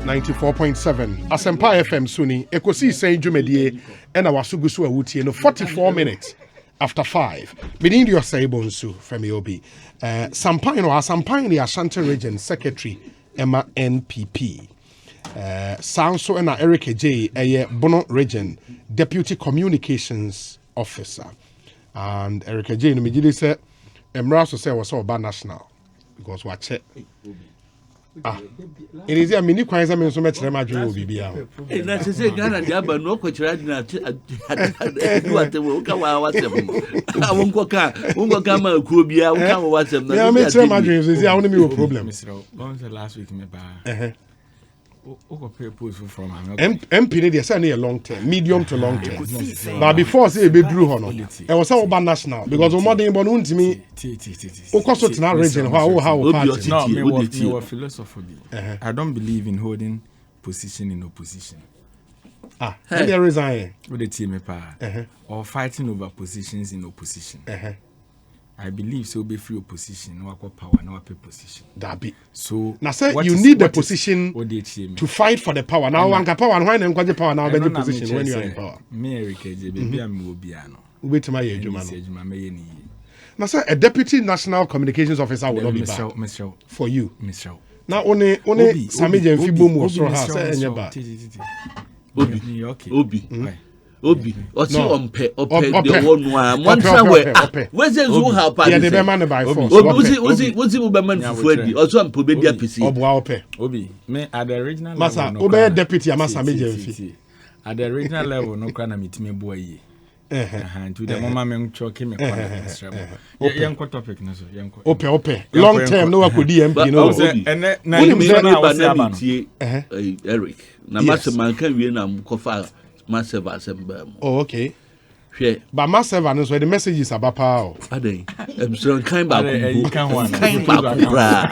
94.7 Asempa FM Suni Ekosiisen dwumadie and our sugusu awutie no 44 minutes after 5 meaning your sable nsu from Obi Sampine or Sampine Ashanti region secretary Emma NPP Sanso and Eric J Bono region deputy communications officer and Eric J no me say Emra so say was Oba national because watch it. It is a mini quite so much remajo will be out. And that's a Ghana, the Abba no coach. I won't go car, won't come out, could be out, what's up. I made so much is the only problem. Last week, my from MP they say a long term, medium to long term. But before say be drew honor. It was all about national because more than one to me. Of course, it's not region. How philosophy. I don't believe in holding position in opposition. And there resign with the team or fighting over positions in opposition. I believe so be free opposition, no power, no position. That be. So now say you need the position to fight for the power. Now one power and when the power now be the position when you are in power. Me Eric baby am obiano. Wait my ejuma. Now say a deputy national communications officer will not be bad for you. Now only Sami Jemfi boom was so hard say anyaba. Obi. Obi, or so on the one somewhere. Where's the zoo help? Yeah, the man by force. Was it Uberman for Freddy, or some Pobedia PC? Obi, me at the original Massa, Obe deputy, Amasa Major. At the original level, no crana meet me boy. And to the moment, choking me. Young topic, no, young. Ope. Long term, no one could DM, you know. And Eric, Namasa man can be in Kofa. Massive assembly. Oh, okay. But massive and so the message is about power. I'm so kind back. Kind back.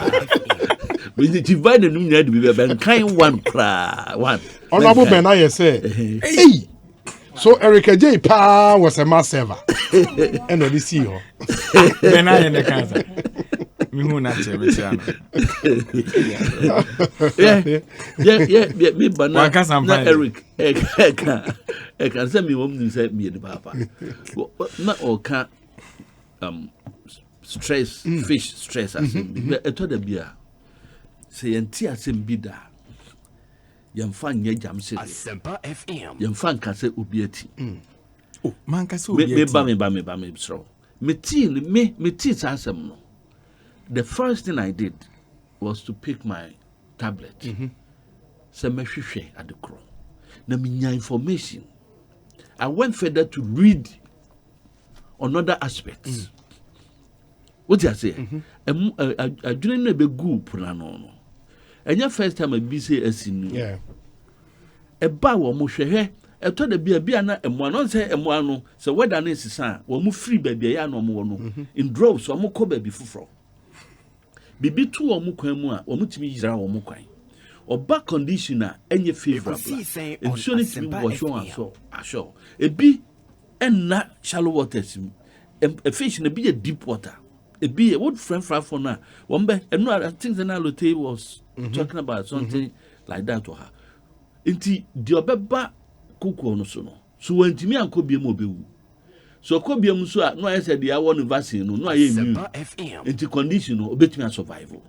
With the divide the new need to be kind one. Honorable Ben, I say, hey. So Eric J. Pa was a massive. And the CEO. Ben, I in the cancer. Me who not say yeah, me banana Eric. I can send me home to say me the papa. Not all can stress fish stress as in I told the beer. Say and tea as in bida. Yam fan ye jam city. Asempa FM. Yam fan can say ubieti. Oh, man can say me bam so. Me tea asem no. The first thing I did was to pick my tablet. Say me hwehwe at the crow. Na me nya information. I went further to read on other aspects. What I say? I didn't know be good plan no. And your first time I be say asinu. Yeah. E ba wo mo hwehwe e to da bia na emo no say emo no so whether na sisa wo mo free baby ya no mo no in droves wo mo ko baby fufuro. Bibi tu wo mo kwan mu a wo mo timi yira wo mo kwan. Oba conditioner enye favorable. Enso ni timi wo show aso. Ebi enna shallow water sim. A fish na be a deep water. Ebi what friend for na. Wombe eno I think the Nalote was talking about something like that to her. Inti di obeba kuku no so no. So wantimi anko biem obewu. So kobiam so no I said the one vaccine no I immune. Inti condition no obetumi survival.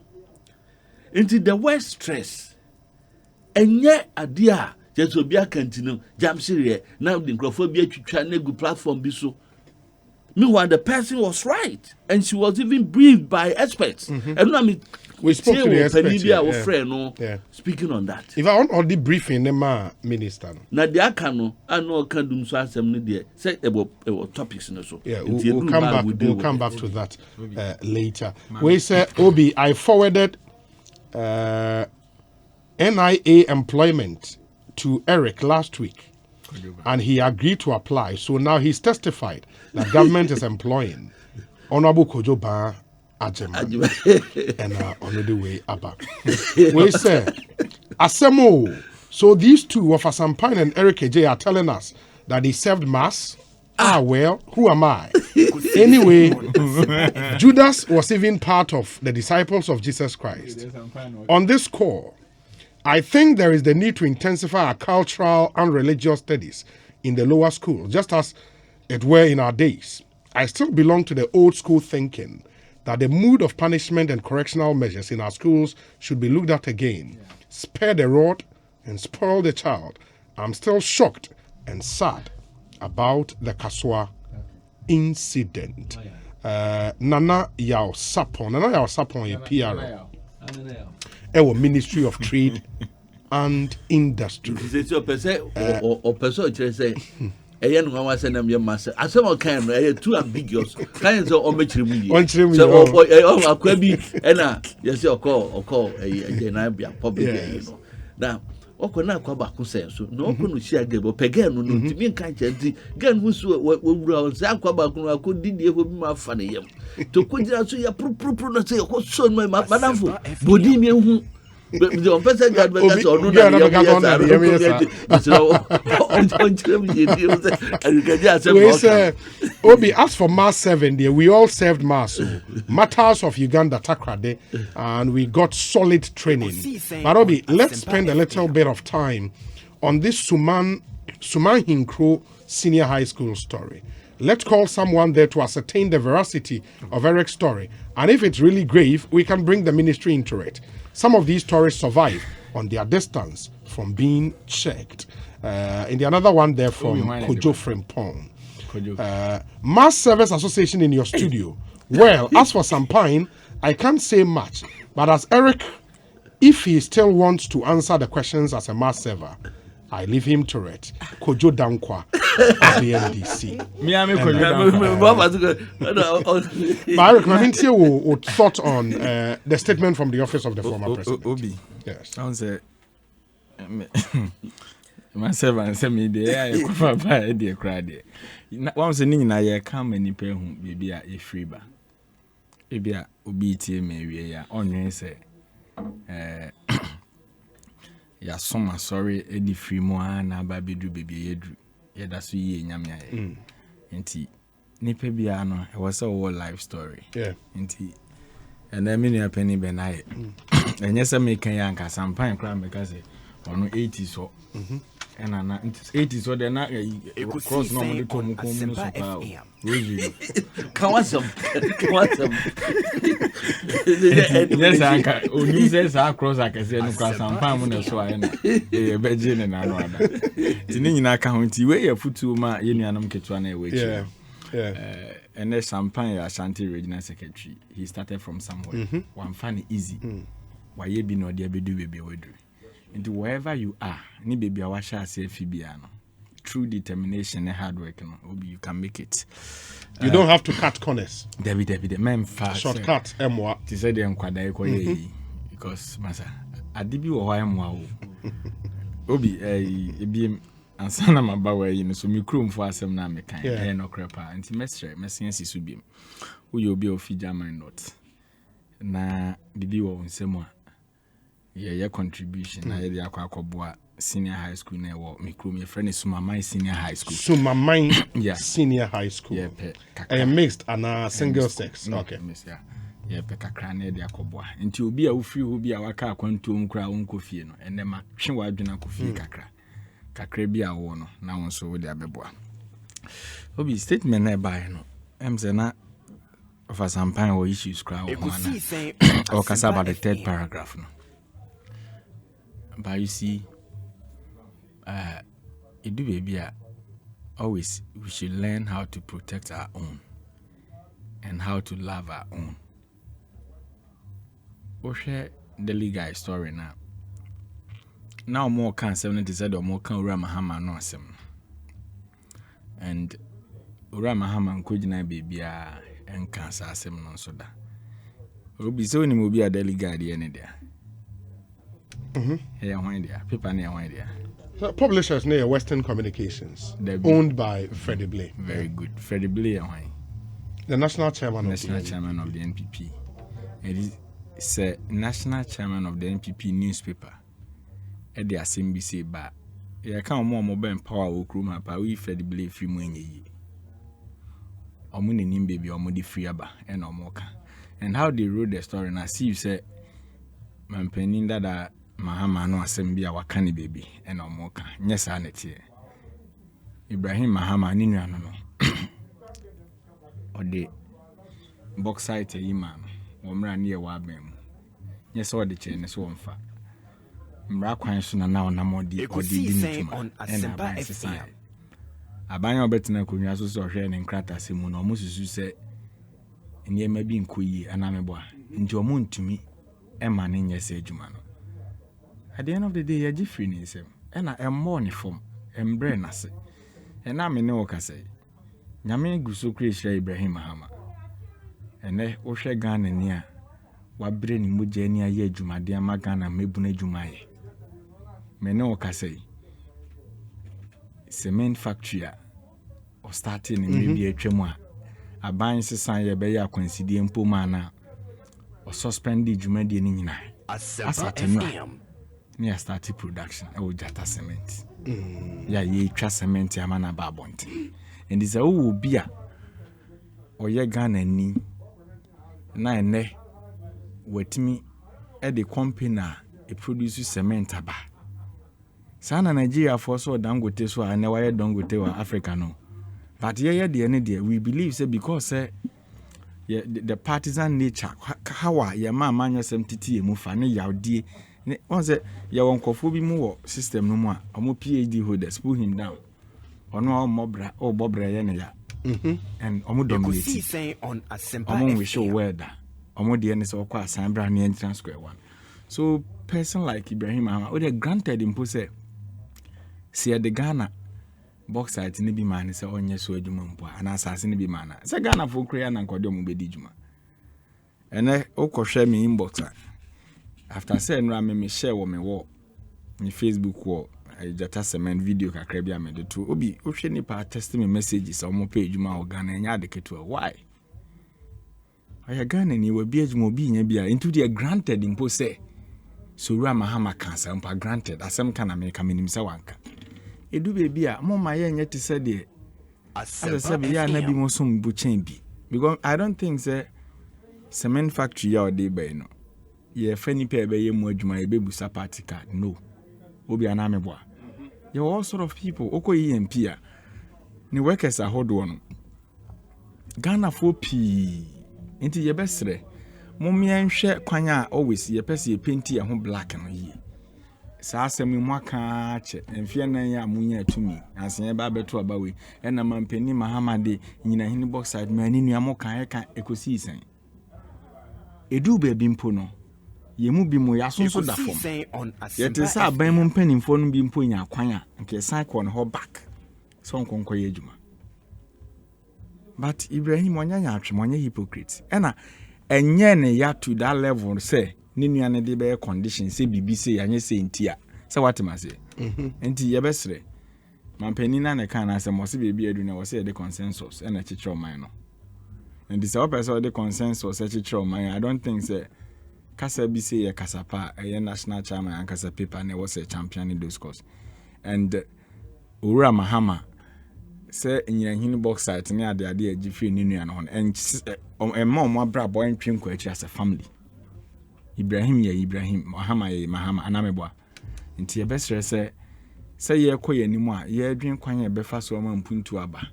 Inti the worst stress. Enye ade a just obi akantino jam serious now the microphobia twitwa na gu platform bi so. Meanwhile the person was right and she was even briefed by experts. And I mean we spoke to the experts. Speaking on that. If I want all the briefing, the minister. Now the akano, I know can do so as say about topics in so. Yeah, we'll come back to that later. We say Obi, I forwarded NIA employment to Eric last week, and he agreed to apply. So now he's testified that government is employing Honorable Kojoba Ajema and on the way about. We say, Asemo. So these two of Asampine and Eric J are telling us that they served mass. Well, who am I? Anyway, Judas was even part of the disciples of Jesus Christ. On this score, I think there is the need to intensify our cultural and religious studies in the lower school, just as it were in our days. I still belong to the old school thinking that the mood of punishment and correctional measures in our schools should be looked at again. Spare the rod and spoil the child. I'm still shocked and sad about the Kaswa incident. Nana Yao Sapon, a PR. Our Ministry of Trade and Industry. Ɛyɛ no wa sɛ nam yɛ masa asɛm ɔkan no ɛyɛ too ambiguous kan sɛ ɔmɛkyerɛ mu yie sɛ akwa bi ɛna yɛsɛ ɔkɔ ɛyɛ na bia public ɛyɛ no na ɔkɔ na akwa baako sɛ so na ɔkɔ no hyia gɛbɔ pɛgɛ no no timi nka kyɛ nti gan hu so wɔwura sɛ akwa baako no akɔ didie hɔ bi ma fa ne yam to ko gyina so yɛ propropro na sɛ yɛkɔ so no madamfo bodi mi hu the person got because or Obi, as for Mass 7 there, we all served Mass. Matters of Uganda Takrade, and we got solid training. But Obi, let's spend a little bit of time on this Suman Hinkro Senior High School story. Let's call someone there to ascertain the veracity of Eric's story. And if it's really grave, we can bring the ministry into it. Some of these stories survive on their distance from being checked. In the another one there from Kojo Frimpong. Mass Service Association in your studio. Well, as for Sampine, I can't say much. But as Eric, if he still wants to answer the questions as a mass server, I leave him to it. Kojo Dankwa of the NDC. I recommend you thought on the statement from the office of the former president. Obi. Yes. I say, myself and say me there. I go buy the crowd. Once a ninja, I come and pay home. Baby, a free bar. Baby, Obi tie me we ya. On say, ya soma sorry edi free mo na ba bedu baby yedru ya da so ye nyame aye enti nipa bia no e was a whole life story enti and then me penny be na ye enye se me kan ya nka sampan kra me ka se ono 80 so and na 80 so de na cross no mo de to mo ko mo so pa rosary kawasam yes anka oni says across akese no kwa sampan mo na so aye na e be je ne na no ada ti ni nyina ka ho ti we ya futu ma ye nuanom ketua na e we chi and the Champagne Ashanti regional secretary. He started from somewhere. One funny easy. Why you be no dear bedu baby we do. Into wherever you are, ni baby awasha say fibiano. True determination and hard work, you can make it. You don't have to cut corners. David, man fast. Shortcut, emwa. Ti said them kwada ko ye because masa adibi wo hwa emwa wo. Obi ebiem ansana mabawa yi so mi krom fo asem na me kan e no krepa anti mesre si so biem wo ye obi ofi German not na bibi wo nsem a ye contribution na ye de akwakoboa senior high school na wo mi krom ye friend Sumamai senior high school senior high school a mixed and single sex okay mixed ye pe kakra na de akoboa nti obi a wo free obi a waka akwantom kra wo nkofie no enema hwe wa adwena kofie kakra kakrebi awo no na won so wode abeboa obi statement na buy no em say na of Sampan or issues crowd or kasa about the third paragraph no but you see it do baby always we should learn how to protect our own and how to love our own. We share the legal story now more can 70 or more can Ramahama no asem. And Ramahama nkojina baby and cancer asem no soda. Obi so ni mo bi adeliga de ne dia. Here one dia, paper near one dia. Publishers near Western Communications, owned by Freddie Blay. Very good. Freddie Blay the national chairman of the NPP. It is a national chairman of the NPP newspaper. At the assembly say ba ya kan mo mobile power okruma pa we Freddie Blay free mu enyi. Omo nenim baby omo di free aba e na omo ka. And how they wrote the story na see you say man penin that Mahama no asem bia wakane baby ena omoka nyesa na tie Ibrahim Mahama ni nuano no ode bauxite yi ma no omra ne ye wa abem nyesa ode che ne so omfa mra kwan so na onamodi odi di nituma ena abanya obetina konwa so so hwe ne nkrata semu no omususu se niyema bi nkoyi anameboa nti omuntumi ema ne nyesa adwuma no. At the end of the day, you're different in some. And I am more from embrace us. And I'm in no say. Yami Gusu Krisha Ibrahim Mahama. And they Osha Ghana near what brain mujenia ye Juma dear Magana mebune Jumaye. Menoka say. Cement factory or starting in maybe a tremor. A buying society beya coincident pomana or suspended Jumadi Nina. As a near started production of Jata cement. Yeah, ye trust cement amana babonti. And is a will beer or ye gun and knee. Na ne wet me at the company it produces cement aba. Sana Nigeria for so dangote so I never dangote or Africa no. But yeah, the end we believe say because the partisan nature how ya mama nyasem titi mu fa ne yawde. Once ya wonkofo bi mu wo system no mu a omo PhD holders pull him down ono mobra o bobra ye ne ya and omo dominate Ekosiisen on Asempa omo we show word omo de ne se okwa asan bra ne entrance square one. So person like Ibrahim Mahama we granted him say the Ghana bauxite ni bi man say onye so adwuma mpo ana asase ni bi man say Ghana fo krea na nkwade omo bedi dwuma ene okohwe me inbox after saying me share wo me wo ni Facebook wo Jata cement video kakra bia me de to obi ohwe ni pa test me messages o mo page ma o Ghana nya de keto why aya Ghana ni we bia djuma obi nya bia into the granted impo say so Ura Mahama cancer mpa granted asem kana me ka menim se wanka edu be bia mo ma ye nya te se de asa be ya na bi mo so mbu chen bi because I don't think say cement factory ya o dey by no ye fani pe be ye mu adwuma ye bebusa party card no obi anameboa there are all sort of people oko EMP a ni workers ahodo no Ghana for p enti ye besre momia nhwe kwanya always ye pese ye painti ye ho black no yi sa asem mu aka che enfie nan ya munya atumi anse ba beto abawe ena mampani Mahama de nyina hini box side mani nua mo kan ka Ekosiisen edu be bi mpo no yemu bi mo yasonso da fom yete sa aban mu mpanimfo no bi mpo nya kwanya nke cycle no ho back so nkonko ye adwuma but Ibrahim onyanya atwe onye hypocrite ena enye ne ya to that level say ni nua ne de be condition say bibi say anye say ntia say watima say enti ye besre mampani na ne kan na say mo se bebi adu na wo say the consensus ena chichiro man no and this person the consensus chichiro man I don't think say kasa bi say ye kasapa a national chairman and kasa paper ne was a champion in those course and Ura Mahama say nyahini box site ne ade agifi ni nua no and emma bra boy ntwem ko achi as a family Ibrahim Mahama ye Mahama anameboa nti ye besre say ye koye nimu a ye adwen kwan ye befa so ma mpuntu aba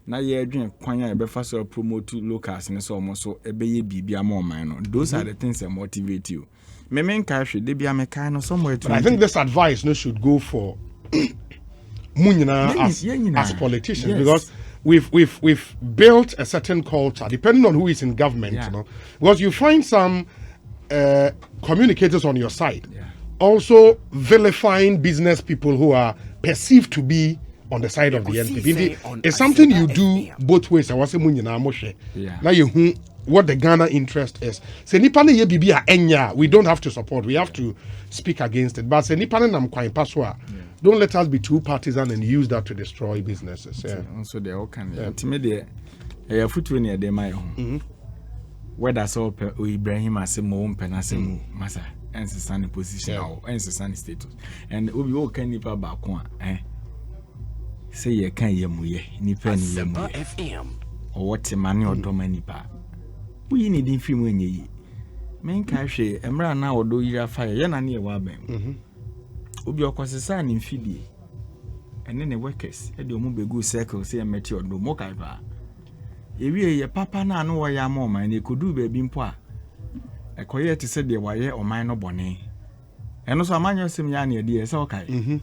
na ye adwen kwan ye befa so promote locals ne so omo so ebeye bibia ma oman no those are the things that motivate you me menka hwe de bia me kan no somewhere to I think this advice no should go for munyina as politicians, yes. Because we've built a certain culture depending on who is in government, you know, because you find some communicators on your side also vilifying business people who are perceived to be on the side of the NPP. It's something you do both ways. I was saying now you what the Ghana interest is. Say nipa ne ye bibi a enya, we don't have to support. We have to speak against it. But say nipa ne nam kwan paswa. Don't let us be too partisan and use that to destroy businesses. Yeah. Also they all can. Ultimately, a foot when they my own. Whether so Ibrahim asemo penasemo masa ensesane position or ensesane status. And obi o kan nipa ba ko say ye kan ye muye nipa ni ye muye. Or what money or doma nipa. We need in film when ye Men Cashe, Emra now or do you fire, Yanani Wabem. Obi okosesa ne mfidie ene ne workers e de omu begu circle say meti odo mo kaiba ewie ye papa na no wo ya ma oman ne kodu ba bi mpo a ekoye te se de waye oman no bone eno so amanyo sim ya na de se okai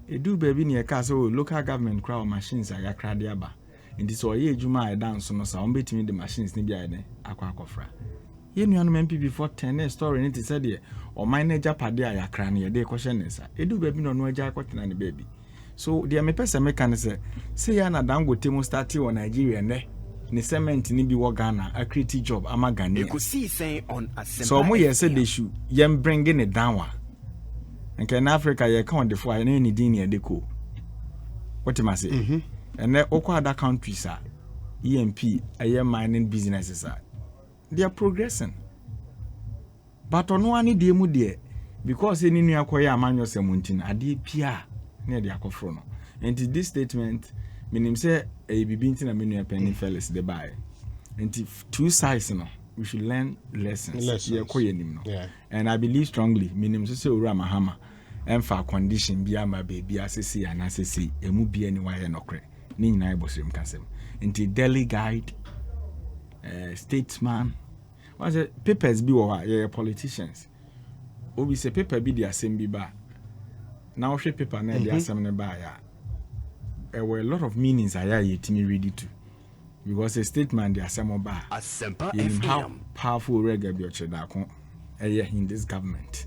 edu ba bi ne ka so local government crowd machines aga krade aba ndi so ye ejuma e dance no sa on betimi de machines ne bia ne akwa ye nuanu MPP for 10 story ne te se de oman na japade a yakra ne de ko hyenesa edu ba bi no no agya akotena ne baby so dia me pese me kan se ya na Dangote mo start wo Nigeria ne cement ni bi wo Ghana a create job ama Ghana Ekosiisen on Asempa. so mo ye say they should yem bringing it down wa nke na Africa ye kan de fo a ne din ne de ko what am I say and other countries are EMP aye mining businesses are they are progressing. But on one day mu de because any new akoya amanyo semuntin ade pia na de akofro no. And this statement meaning say e bibinti na menu penny fellas the buy. And two sides no we should learn lessons. Yeah. And I believe strongly meaning say ura mahama emfa condition bia ma baby asese anasese emu bia ni wa ye nokre. Ni nyina ibosrem kasem. Nti daily guide statesman was a papers be or politicians. Obi say paper be the assembly ba. Now she paper na the assembly ba ya. There were a lot of meanings I yet me ready to. Because a statement the assembly ba. Asempa How powerful reggae be ochedako in this government.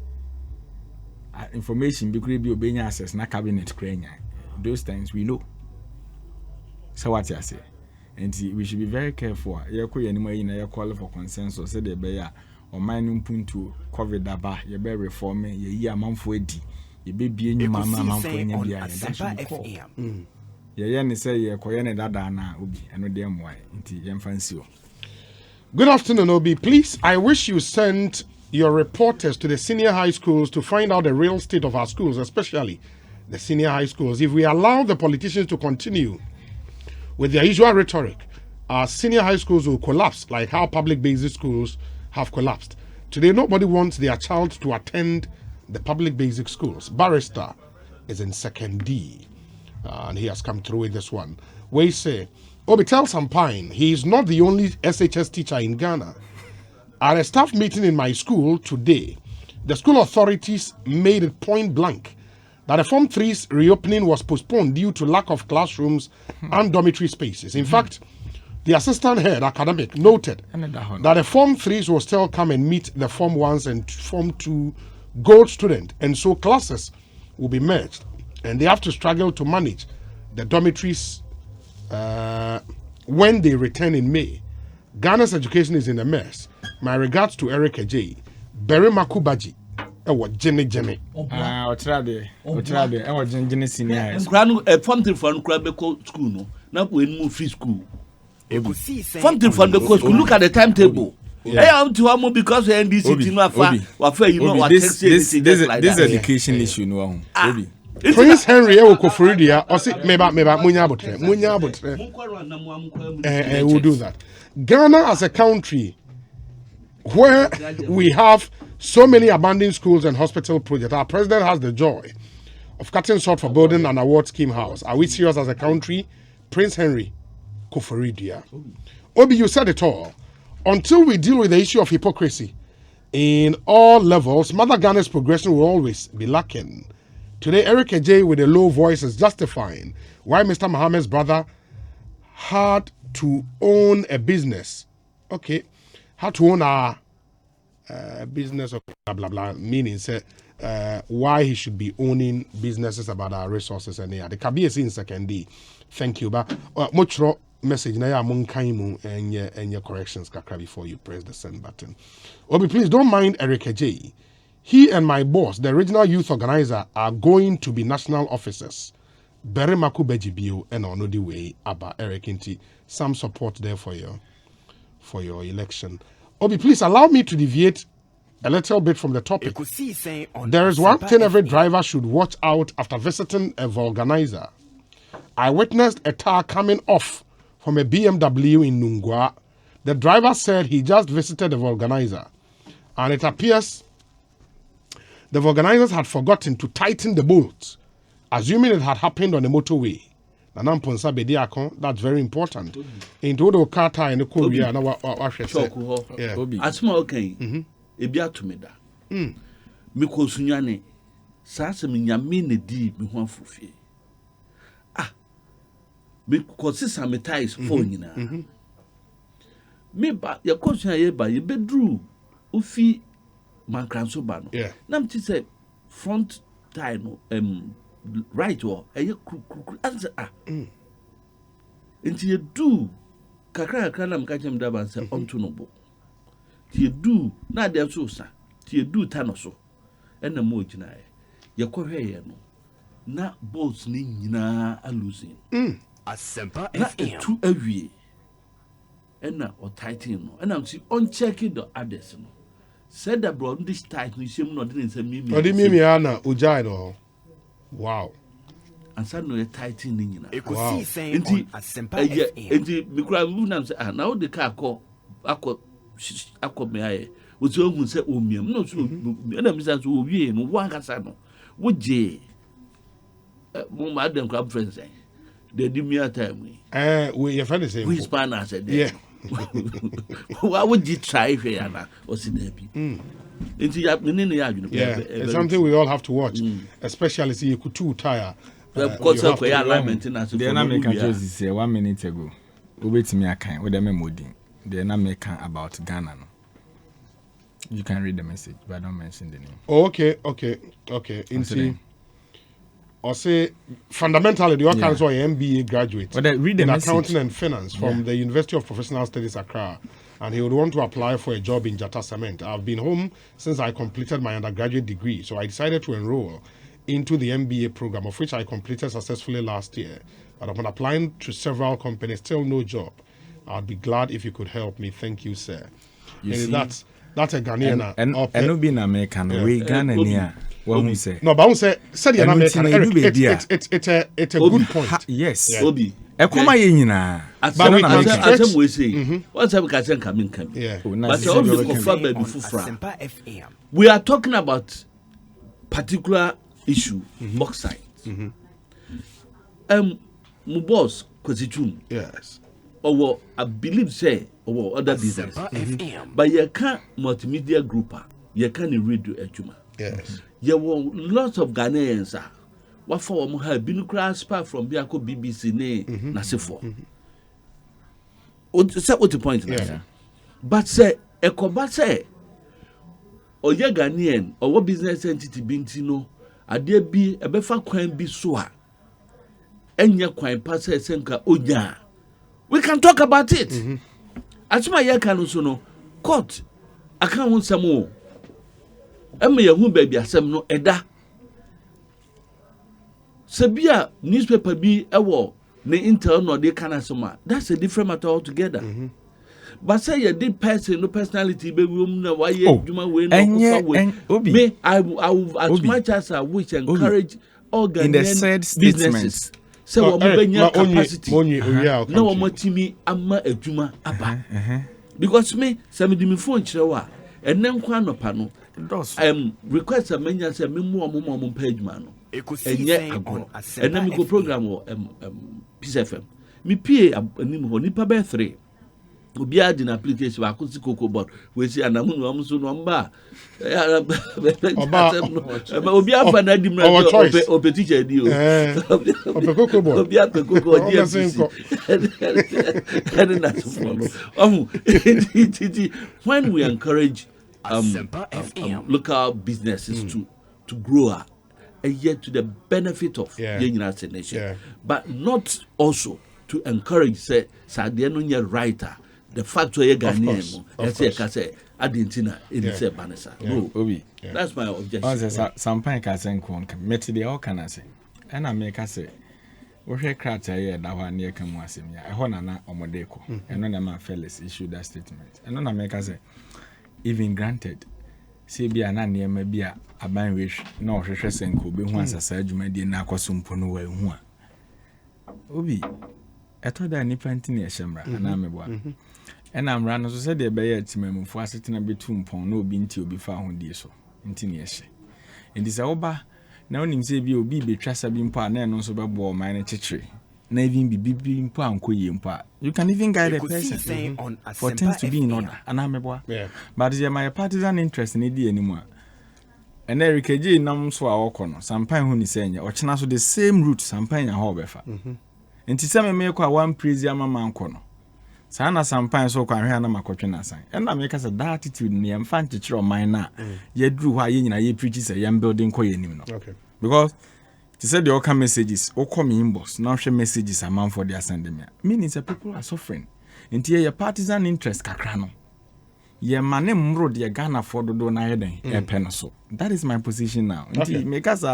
Information be could be obeying access na cabinet krenya. Those things we know. So what you say? And we should be very careful. You call for consensus. Say the bear or mining punto COVID daba. You be reforming. You year month for it. You be being your mama month for any beer. You say you koyene dada na obi. I know them why. Inti yem fancy. Good afternoon, Obi. Please, I wish you sent your reporters to the senior high schools to find out the real state of our schools, especially the senior high schools. If we allow the politicians to continue with their usual rhetoric, our senior high schools will collapse like how public basic schools have collapsed. Today, nobody wants their child to attend the public basic schools. Barrister is in 2nd D, and he has come through with this one. We say, Obi, tell Sampine he is not the only SHS teacher in Ghana. At a staff meeting in my school today, the school authorities made it point blank that the Form 3's reopening was postponed due to lack of classrooms and dormitory spaces. In fact, the assistant head academic noted that the Form 3's will still come and meet the Form 1s and Form 2 gold student, and so classes will be merged, and they have to struggle to manage the dormitories when they return in May. Ghana's education is in a mess. My regards to Eric J. Berry Makubaji. Jenny. Otrade. Jenny senior. Granu a fountain for Crabbe school no. Now we move free school. Fountain for the school. Look at the timetable. I am to Amo because the NDC you know what this education issue no. Prince Henry Ekoforidia or say meba Munyabotre. We'll do that. Ghana as a country where we have so many abandoned schools and hospital projects, our president has the joy of cutting short for building an award scheme house. Are we serious as a country? Prince Henry Koforidia. Obi, you said it all. Until we deal with the issue of hypocrisy in all levels, Mother Ghana's progression will always be lacking. Today, Eric J with a low voice is justifying why Mr. Mohammed's brother had to own a business. Okay, had to own a business of blah blah blah, meaning why he should be owning businesses about our resources and the Kabi in 2nd D. Thank you, but much message na ya munkaimu and your corrections kakra before you press the send button. Obi, please don't mind Eric J. He and my boss, the regional youth organizer, are going to be national officers. Berry Makubaji Bio and on the way about Eric Inti. Some support there for your election. Obi, please allow me to deviate a little bit from the topic. There is one thing every driver should watch out after visiting a vulcanizer. I witnessed a tar coming off from a BMW in Nungwa. The driver said he just visited a vulcanizer And it appears the organizers had forgotten to tighten the bolts, assuming it had happened on the motorway. That's very important. Into the car tire in the Korea, now what she said. Yeah. Asma okay. Ebia to me da. Miko sunyane. Sasa minyame ne di mi ho afofie. Because this am ties for nyina. Me ba ya kosunya ye ba ye bedru ufi mankranso ba no. Nam ti say front tire no right or eye answer Nti ye do kakra na mka chem da ban say onto no bo. Ti ye do na de so sa. Ti ye do ta no so. Ena mo gina ye kohwe ye no. Na bolts ni nyina a losing. Asempa Na FM. etu awie. Ena o tighten no. Ena msi on checking the others no. Said that bro this tight no shame no didn't say mimi. Odi mimi ana ujai no. Wow. And so no tighten ni nyina. Ekosiisen Inti on Asempa FM. inti mikura mu na say now the car akọ me aye. Wo so hu say omiem no so na mi say so owie no wan kasa no. Wo je mo ma dem club friends say. They did me a time. We your friend is saying. We span said Yeah. Why would you try here or see Debbie? Yeah, it's something we all have to watch, especially see you could too tire. Because of your alignment in us. The American Josie say 1 minute ago. Wait me a kind with them modding. The American about Ghana. You can read the message, but don't mention the name. Oh, okay. Into or say fundamentally the work as an MBA graduate read the in message. accounting and finance from the University of Professional Studies Accra, and he would want to apply for a job in Jata Cement. I've been home since I completed my undergraduate degree, so I decided to enroll into the MBA program, of which I completed successfully last year. But upon applying to several companies, still no job. I'd be glad if you could help me. Thank you, sir. You see, that's a Ghanaian. And no being American, we Ghanaian. What we say? No, but I won't say the American. It's a good point. Yes. Obi. Ekoma ye nyina. But we can stretch. As we say, what's up can come. Yeah. But all the confirm baby Asempa FM. we are talking about particular issue, bauxite. My boss, Kwesichum, Yes. or I believe say, or other business. Asempa FM. But you can't multimedia grouper, you can't radio ejuma. Yes. There were lots of Ghanaians. What for them have been crash from Biako BBC na sefo. What the point? Yeah. But say Ekoba say or ye Ghanaian or what business entity binti no ade bi ebefa kwan bi so a enya kwan pa say senka onya. We can talk about it. Asuma ye kan so no court aka ho nsamo. Ema ye hu baby asem no eda. Sabia newspaper bi ewo ne intel no de kana sema. That's a different matter altogether. But say you did person no personality be room na why juma we no me I as much as I wish encourage all Ghanaian businesses. So we benya capacity. Na wo matimi ama adwuma aba. Because me some di me phone kirewa enen kwa nopa no request a menya say me mu omo page man no. Ekosiisen on Asempa And then we go program or Peace FM. Me pay anim ho nipa be 3. Obi adi na application wa kusi koko board. We see anamu no amso no mba. Obi afa na di mra ope teacher di o. Ope koko board. Obi ape koko di and that's when we encourage local businesses to grow and yet to the benefit of the United Nations, but not also to encourage say no writer the fact we Ghanaian say Argentina in say Banessa. No, that's my objection. Some pine can say met the all can I say, and I make us say we hear crowds here that one near Kamuasim ya honana omodeko and none of my fellows issued that statement and none I make us say even granted say be an near maybe a ban wish no Senko be once a surgeon de na kwasumpo we hu a obi eto da ni panti na shamra na mebwa And I'm running so said the bear timum for sitting a bit too pong no being to be found dear so. Intinyeshe. And this oba now nim say be obi be trasa bin pa na no so be bo mine chichiri. Na even be mpa anko yempa. You can even guide a person for things to be in order. And I'm a but is my partisan interest in it anymore. And Eric J. Nam so our corner, some pine who is saying, or china so the same route, some pine and however. And to some make one praise your man corner. Sana some pine so can hear my coaching sign. And I make us a attitude near and fan teacher of mine now. Ye drew why ye preaches a young building coin. Okay. Because she said the oka messages, or me inbox, now share messages a man for their sending me. Meaning the people are suffering. Into your partisan interest, kakrano. Ye mane mro de Ghana for do na yeden e penaso. That is my position now. Okay. Make us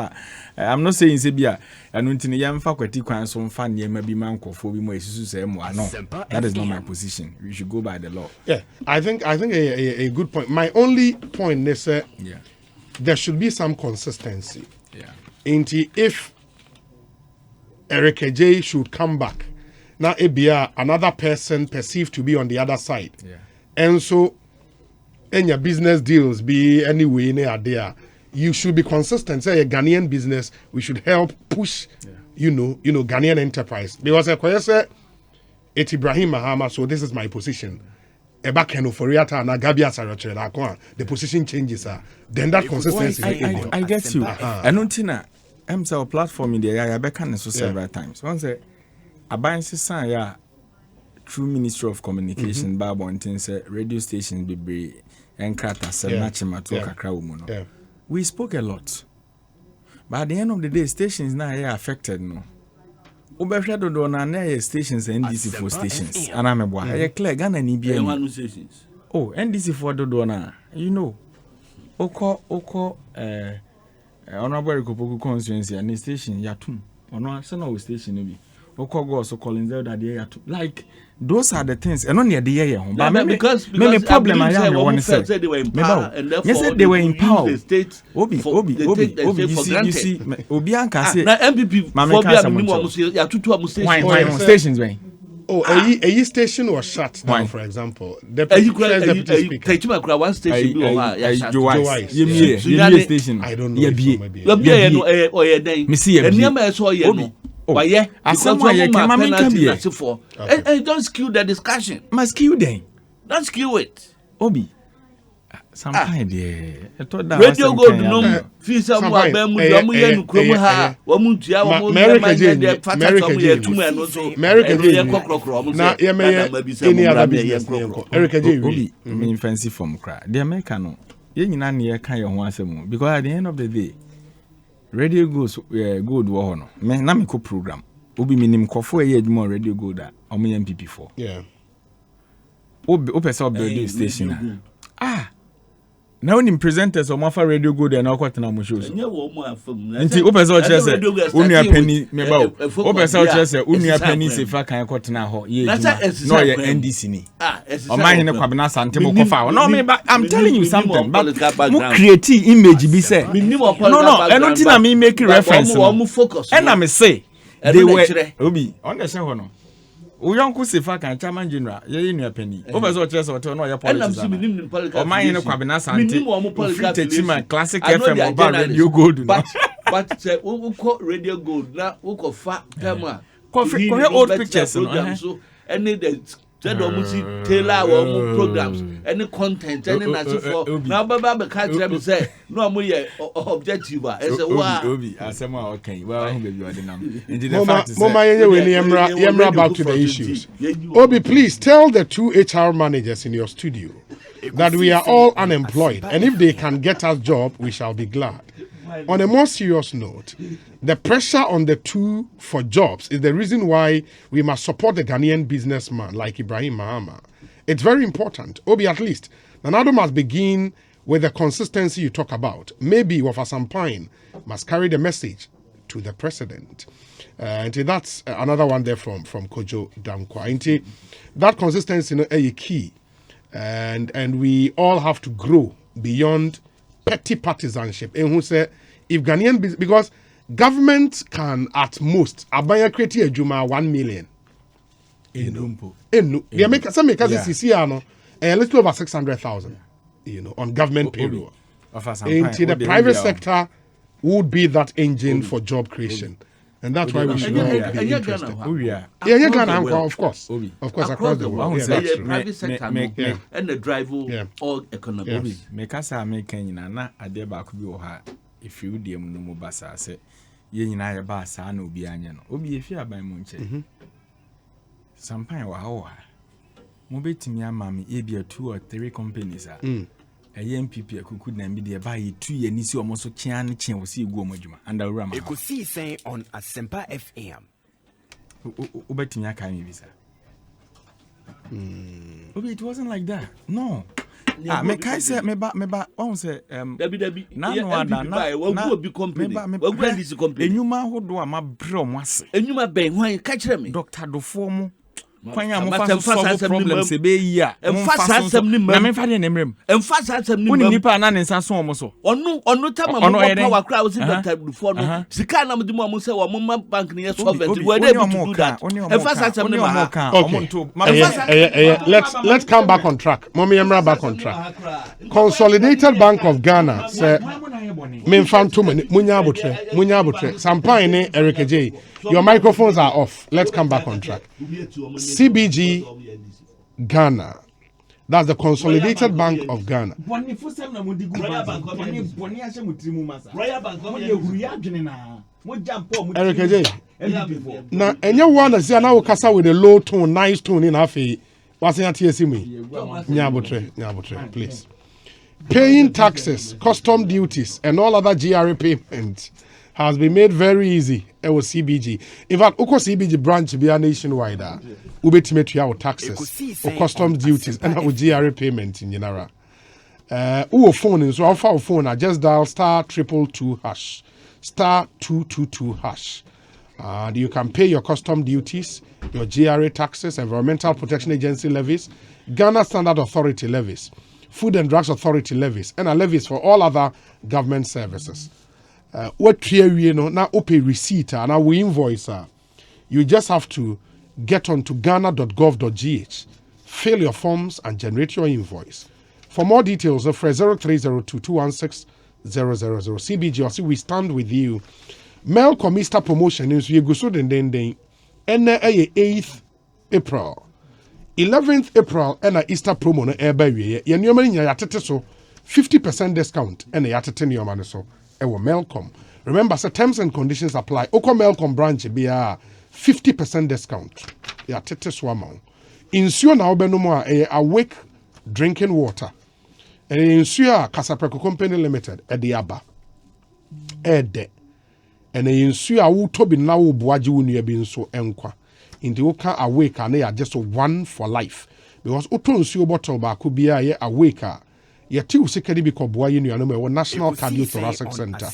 I'm not saying say bia anu ntini ye mfa kwati kwan so mfa ne ma bi man kofo bi mo esusu say mo no. That is not my position. We should go by the law. Yeah, I think a good point. My only point is there should be some consistency. Yeah. If Eric J should come back, now it be another person perceived to be on the other side. Yeah. And so in your business deals be anyway near there, you should be consistent. Say a Ghanaian business, we should help push you know Ghanaian enterprise. Because I say it's Ibrahim Mahama, so this is my position. Eba Keno Foriata and Agabia Sarachela, the position changes then that consistency. I get you. And untina our platform in the area back so several times. Once a buying sign through Ministry of Communication, Bible and things radio stations be and Krata Senachima to Kakra. We spoke a lot. But at the end of the day, stations now are affected no. Ubeshado do na stations NDC for stations. And I'm a boy. I clear Ghana ni BN stations. Oh, NDC for do na. You know. Oko honorable Kopoku constituency and station yatum. Ono sena station bi. Oko go so calling there that they like those are the things and only the year but because problem I have one say they were in power and therefore yes they were in power the state obi you see obi anka say na MPP for be am ya tutu am station stations when a station was shut down for example deputy speaker one station be on ya Joy station I don't know me see e niam so ye no why yeah? Because and don't skew the discussion. Must skew then. Don't skew it. Obi. Some idea. Radio go no fees of what American any other business. Obi fancy from cry. The American no ye kan your ho asem because at the end of the day radio goes good wo no me na me ko program obi minim kofo e adwuma radio gold a o me MPP for obi o person build station now nim presenters o mafa radio gold and okot na mo shows nti o person o chere say onua pani me ba o person o chere say onua pani se fa kan okot na ho ye no ye NDC ni o man hene kwabena sante mo kofa no me ba I'm telling you something but mo create image bi say no eno ti na me make reference and I me say they were obi on the show no Uyonku Sifa kan chairman general ye nua pani o be so chere so hotel no ye politics o man hene kwabena sante o classic FM o radio gold but say we call radio gold na we ko fa camera ko old pictures so any the said almost tailor our programs any content any na for now baba be catch them say no am ye objective e say wa obi asema okay well who be you dem into the fact is mama yemra back to the issues Obi please tell the two HR managers in your studio that we are all unemployed and if they can get us job we shall be glad. On a more serious note, the pressure on the two for jobs is the reason why we must support the Ghanaian businessman like Ibrahim Mahama. It's very important. Obi, at least, Nanado must begin with the consistency you talk about. Maybe Wafa Sampine must carry the message to the president. And that's another one there from Kojo Dankwa. And that consistency is a key. And we all have to grow beyond petty partisanship. And who say if Ghanaian business, because government can at most abaya create a juma 1 million you know. They make some make us CCR a little over 600,000, you know, on government payroll. Into the private sector would be that engine for job creation. And that's why we should all be interested. Of course, across the world. Yeah, that's true. Private sector and the drive all economics. Make us a making na ade ba ko bi wo ha efiu de mu no mu basa se ye nyina ye ba sa na obi anya no obi efi aban mu nche sampan wa ha mo betimi ama me e bia 2 or 3 companies a MPP akuku na bi de ba ye 2 ye ni si omo so kia ne kia wo si egu omo djuma anda wura ma Ekosiisen on Asempa FM. Obetimi aka mi bisa Obi, it wasn't like that. No. Me kai say me ba on say Debi na no ada na wo bi company wo grant this company enyuma hodo a ma bre mo ase enyuma ben hwan ka kire me Dr. Dofo mu kwanya mo fa solve problems e be yi a na me fa de nemrem emfa asem ni mo nipa na ne nsa so mo so onu tama mo power cry wo si Dr. Dofo no sika na mo di mo say wo mo bank ne solvent we dey able to do that emfa asem ni let's come back on track. Mommy Emra back on track. Consolidated Bank of Ghana say me fan too many munya abotre Sampai ne Eric J. Your microphones are off. Let's come back on track. CBG Ghana. That's the Consolidated Bank of Ghana. Eric J. Now, anyone that's now kasa with a low tone, nice tone in Afi. What's in TSC me? Nyabotre, please. Paying taxes, custom duties, and all other GRA payments has been made very easy. It was CBG. In fact, CBG branch be a nationwide. We to our taxes, or customs duties, and our GRA payment in general. Phone in so our phone. Just dial *222# *222#. You can pay your custom duties, your GRA taxes, Environmental Protection Agency levies, Ghana Standard Authority levies, Food and Drugs Authority levies, and levies for all other government services. What you know now open receipt and now we invoice you just have to get on to ghana.gov.gh, fill your forms and generate your invoice. For more details, for 0302216000 CBG or see we stand with you. Melcom Easter promotion is we go so den 8th April 11th April and Easter promo no eba wie ye nyoma nya yatete so 50% discount and yatete nyoma no so ewo Melcom. Remember, so terms and conditions apply. Oko Melcom branch be a 50% discount. Yatete so amount. Insure na obe no mo awake drinking water. And insure Kasapreko Company Limited Ediaba Ede. And insure awu tobi na wo boaji wo nua bi nso enkwa. Inti woka awake and they are just one for life. Because oto nsuo bottle ba ko bia ye awake a yeti usikedi bi ko boa ye nua no me National Cardiothoracic Center.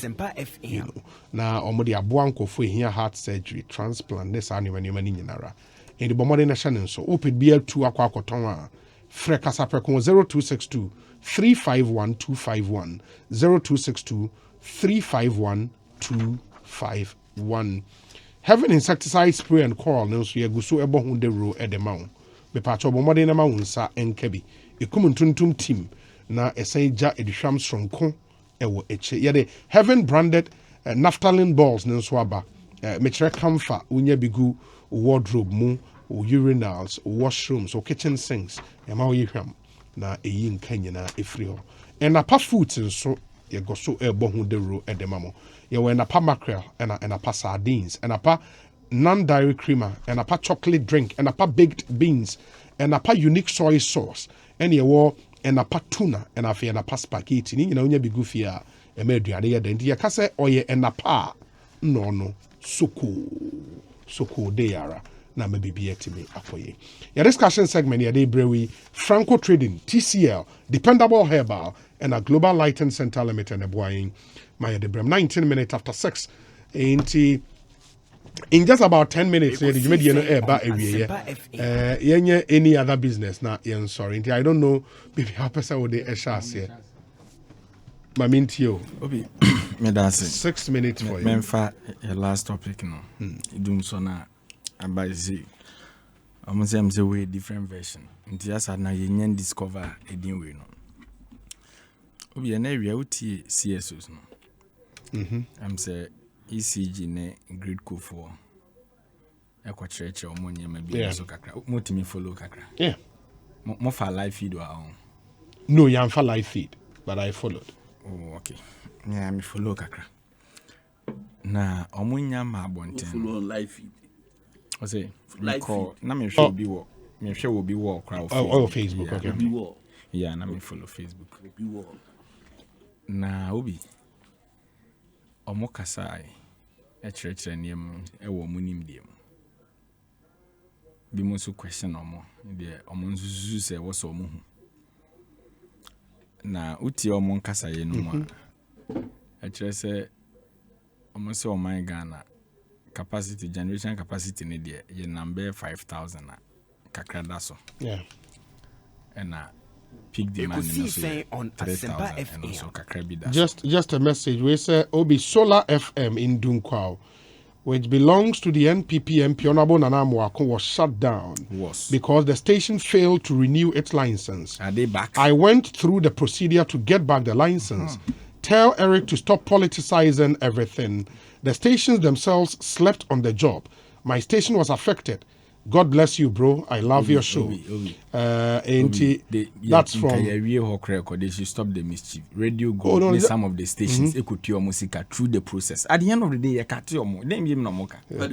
You know, na omode aboa nkofo ehia heart surgery, transplant, this ani wani mani nyinara. Indi bomode na hye nso oped bia 2 akwa akoton a frɛ Kasapreko 0262 351 251 0262 351 251. Having insecticide spray and call no so yeguso ebo hu de ro edema me pa cho bomode na ma wonsa enkabi ekum tuntum team na esenja edhwam stronko ewo eche yede heaven branded naphthalene balls no so aba me kire comfort unya bigu wardrobe mu urinals washrooms or kitchen sinks ema wo yehwam na eyi nka nyina efri ho and apa foods nso yegoso ebo hu de ro edema mo ye we na pa mackerel and apa sardines and apa non-dairy creamer and apa chocolate drink and apa baked beans and apa unique soy sauce and ye wo and apa tuna and afi and apa spaghetti ni nyina onya bigu fi a e ma aduane ye den ye ka se oye and apa no soko de yara na me bibi etimi akoye. Your discussion segment here dey brewi Franco Trading, TCL, Dependable Herbal, and a Global Lighting Center Limited and boying my debrem 19 minutes after 6. In just about 10 minutes, you made any other business now. Yeah, sorry. I don't know if how person would a chance here. My mintio. Obi, me that's 6 minutes for you. Memfa your last topic no. Dum so na abazi. I'm say we different version. Nti asa na yenyen discover edin we no. Obi na area uti CSOs no. I'm say ECG ne grid code for. Ekwa church o monye ma bi so kakra. Motimi follow kakra. Yeah. Mo for live feed or No, you for live feed, but I followed. Oh, okay. Yeah, me follow kakra. Na omunya ma abonten. Follow on live feed. I say Live call na me show bi wo. Me show will be wo crowd. Facebook, yeah, okay. Be war. Yeah, na me follow Facebook. Be war. Na obi omo kasai chere niem e wo munim dem. Bi mo so question omo de omo nsusu se wo so omo hu. Na uti omo kasaye no ma. Chere se omo se o my Ghana capacity generation capacity ne de ye number 5,000 kakrada so. Yeah. And peak demand Ekosiisen on 3,000 Asempa and also FM. kakrabida. Just a message. We say Obi Solar FM in Dunkwao, which belongs to the NPP MP Honorable Nana Mwako, was shut down because the station failed to renew its license. Are they back? I went through the procedure to get back the license. Tell Eric to stop politicizing everything. The stations themselves slept on the job. My station was affected. God bless you, bro. I love your show. That's from. They should stop the mischief. Radio go some of the stations. They could music through the process. At the end of the day, you can't tell more. Then you know more. Back to.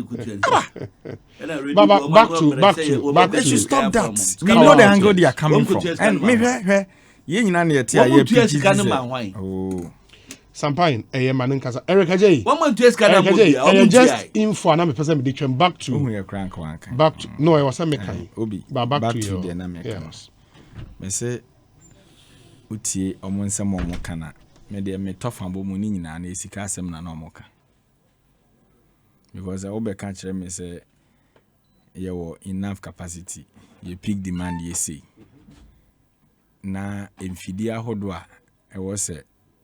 They should stop that. We know the angle they are coming from. And maybe you know oh. Sampain, Manin Casa, Eric Ajay. One month to just info and I'm a person back to. Back to. No, I was a mechanic. Back to you. Yes. Me say, Uti, Omonsa Momokana. Me de me tough and bomuni na esika asem na nomoka. Because I obe catch me say, you enough capacity. You peak demand, you see. Na infidia hodwa, I was say,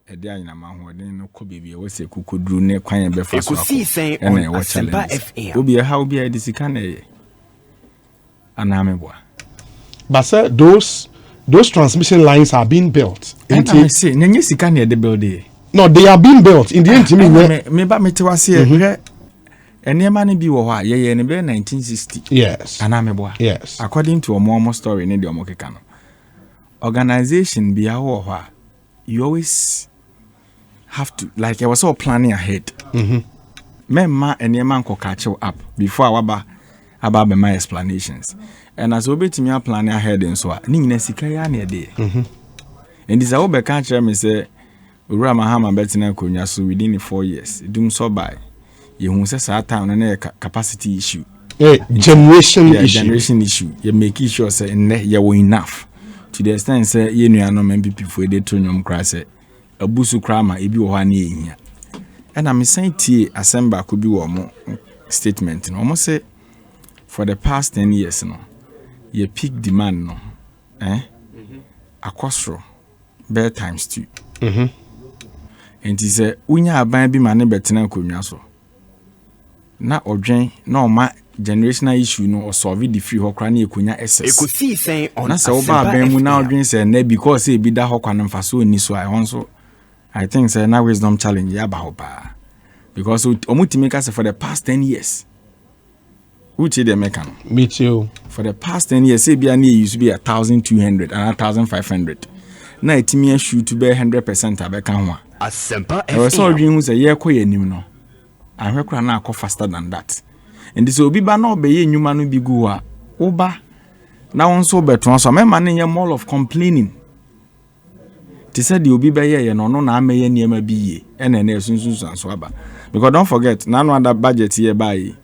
Edia ina mahoden no ko bebie wo se kukodru ne kwan be fa so Ekosiisen on Asempa FM. Obi how be a disika na ye anameboa. But sir, those transmission lines are being built. And I say nenye sika na de build e. No, they are being built in the end. Me ba metewase e enema ne bi wo ho a ye ne be 1960. Yes. Anameboa. Yes. According to omo story ne de omo keka no. Organization bi a wo ho a you always have to, like I was all planning ahead. Memma and your man ko catch up before about my explanations. And as we to me planning ahead and so ni na sika ya na dey. And this will be catch me say Ura Mahama betina konya so within 4 years. Doom so by. You hu say sa time na capacity issue. Generation issue. You make sure say you were enough. To the extent say you no MPP for dey to nyom kra say abusu krama ebi wo ha na ehia. And I'm saying tie assemble could be wo statement no almost say for the past 10 years no your peak demand no akosro bear times 2. And he say unya aban bi ma ne betena konwa so na odwen na o ma generational issue no or solve the free hokra na ekonya excess. Ekosiisen on na say oba ban mu na odwen say na because e bi da hokwa no mfa so ni so I also I think say na wisdom challenge ya ba hopa because omutimi say for the past 10 years uche the mechano me too for the past 10 years say bia na used to be 1,200 and 1,500 na etimi shoot to be 100% abeka ho Asempa FM. I was so dream say ye koye nim no ahwekra na akọ faster than that. And this obi ba na obeye nyuma no bi gu a oba na won so beto so mema ne ye more of complaining. Ti said the obi be ye no na ameye niema bi ye ene na esunsun so aba because don't forget na no other budget here by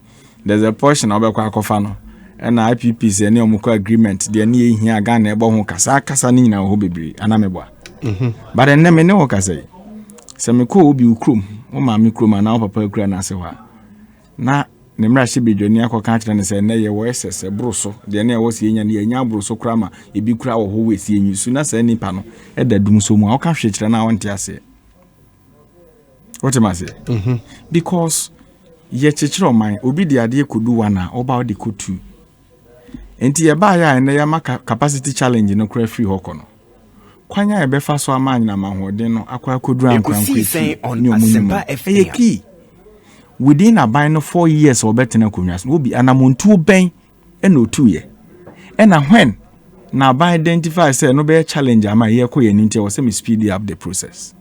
there's a portion obekwa akofa no and IPP say ne omukọ agreement de ne ehia ga na ebo ho kasa ni nyina ho bebre anameboa. But enne me ne wo kasa yi se me ko obi ukrom o ma me krom na papa kura na se wa na ne mra hye bedwani akoka kire ne se ne ye wo ss broso de ne wo se enya ne enya broso kura ma ebi kura wo ho we se enyu su na se nipa no e da dum so mu a oka hwe kire na wonte ase what am I say because ye chechiro man obi de ade kodu wana oba de kotu enti ye ba ya na ya maka capacity challenge no kra free hoko no kwanya ye befa so amany na mahoden no akwa koduru Ekosiisen on Asempa FM. key within aban no 4 years obetena konwas no bi anamontu ben ena otu ye ena when na aban identify say no be challenge ama ye ko ye nti was me speed up the process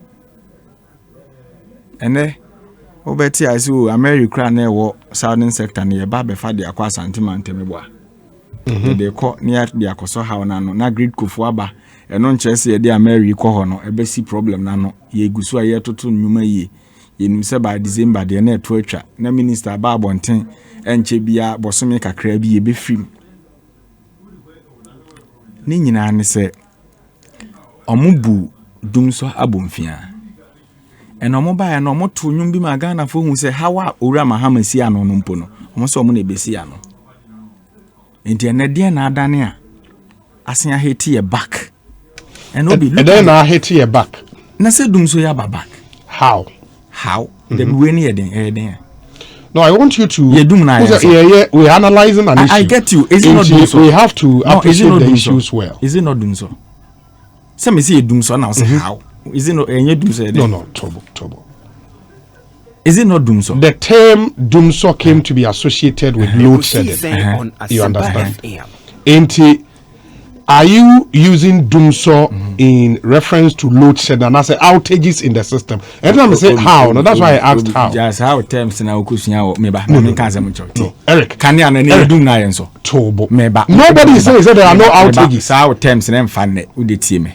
ene obeti asu America na ewo southern sector na ye ba be fa de akwa santima ntemeboa de ko near de akoso ha na no na grid kofu aba eno nche se ye de America ko ho no ebe si problem na no ye gusu aye toto nnwuma yi yenim se by December de na eto atwa na minister ba abonten enche bia bosome kakra bi ye be film ni nyina ne se omubu dumso abomfia eno omo ba ya no omo to nwum bi ma Ghana fo hu se hawa owura mahama si ano no mpo no omo se omo na ebesi ano enti ene de na adane a asen aheti ye back eno bi and then I hit your back. na se dumso ya ba back How? the way ni eden No, I want you to. Yeah, do na answer. Yeah, we're analyzing an issue. I get you. Is it not doing so? We have to appreciate the doing issues so? well. Is it not doing so? Some say you doing so now. Say how? Is it not? You doing so? No, trouble. Is it not doing so? The term "dumso" came to be associated with load shedding. Ekosiisen on You Asempa understand? FM. Ain't are you using "dumso" in reference to load shedding? And I say outages in the system. Every time I say how, no, that's why I asked how. Just how terms na okusunya me ba. Me kan say me chote. No, Eric. Can you na dum na yen so? Trouble. Me ba. Nobody is saying there are no outages. How terms na mfa ne wo de tie me.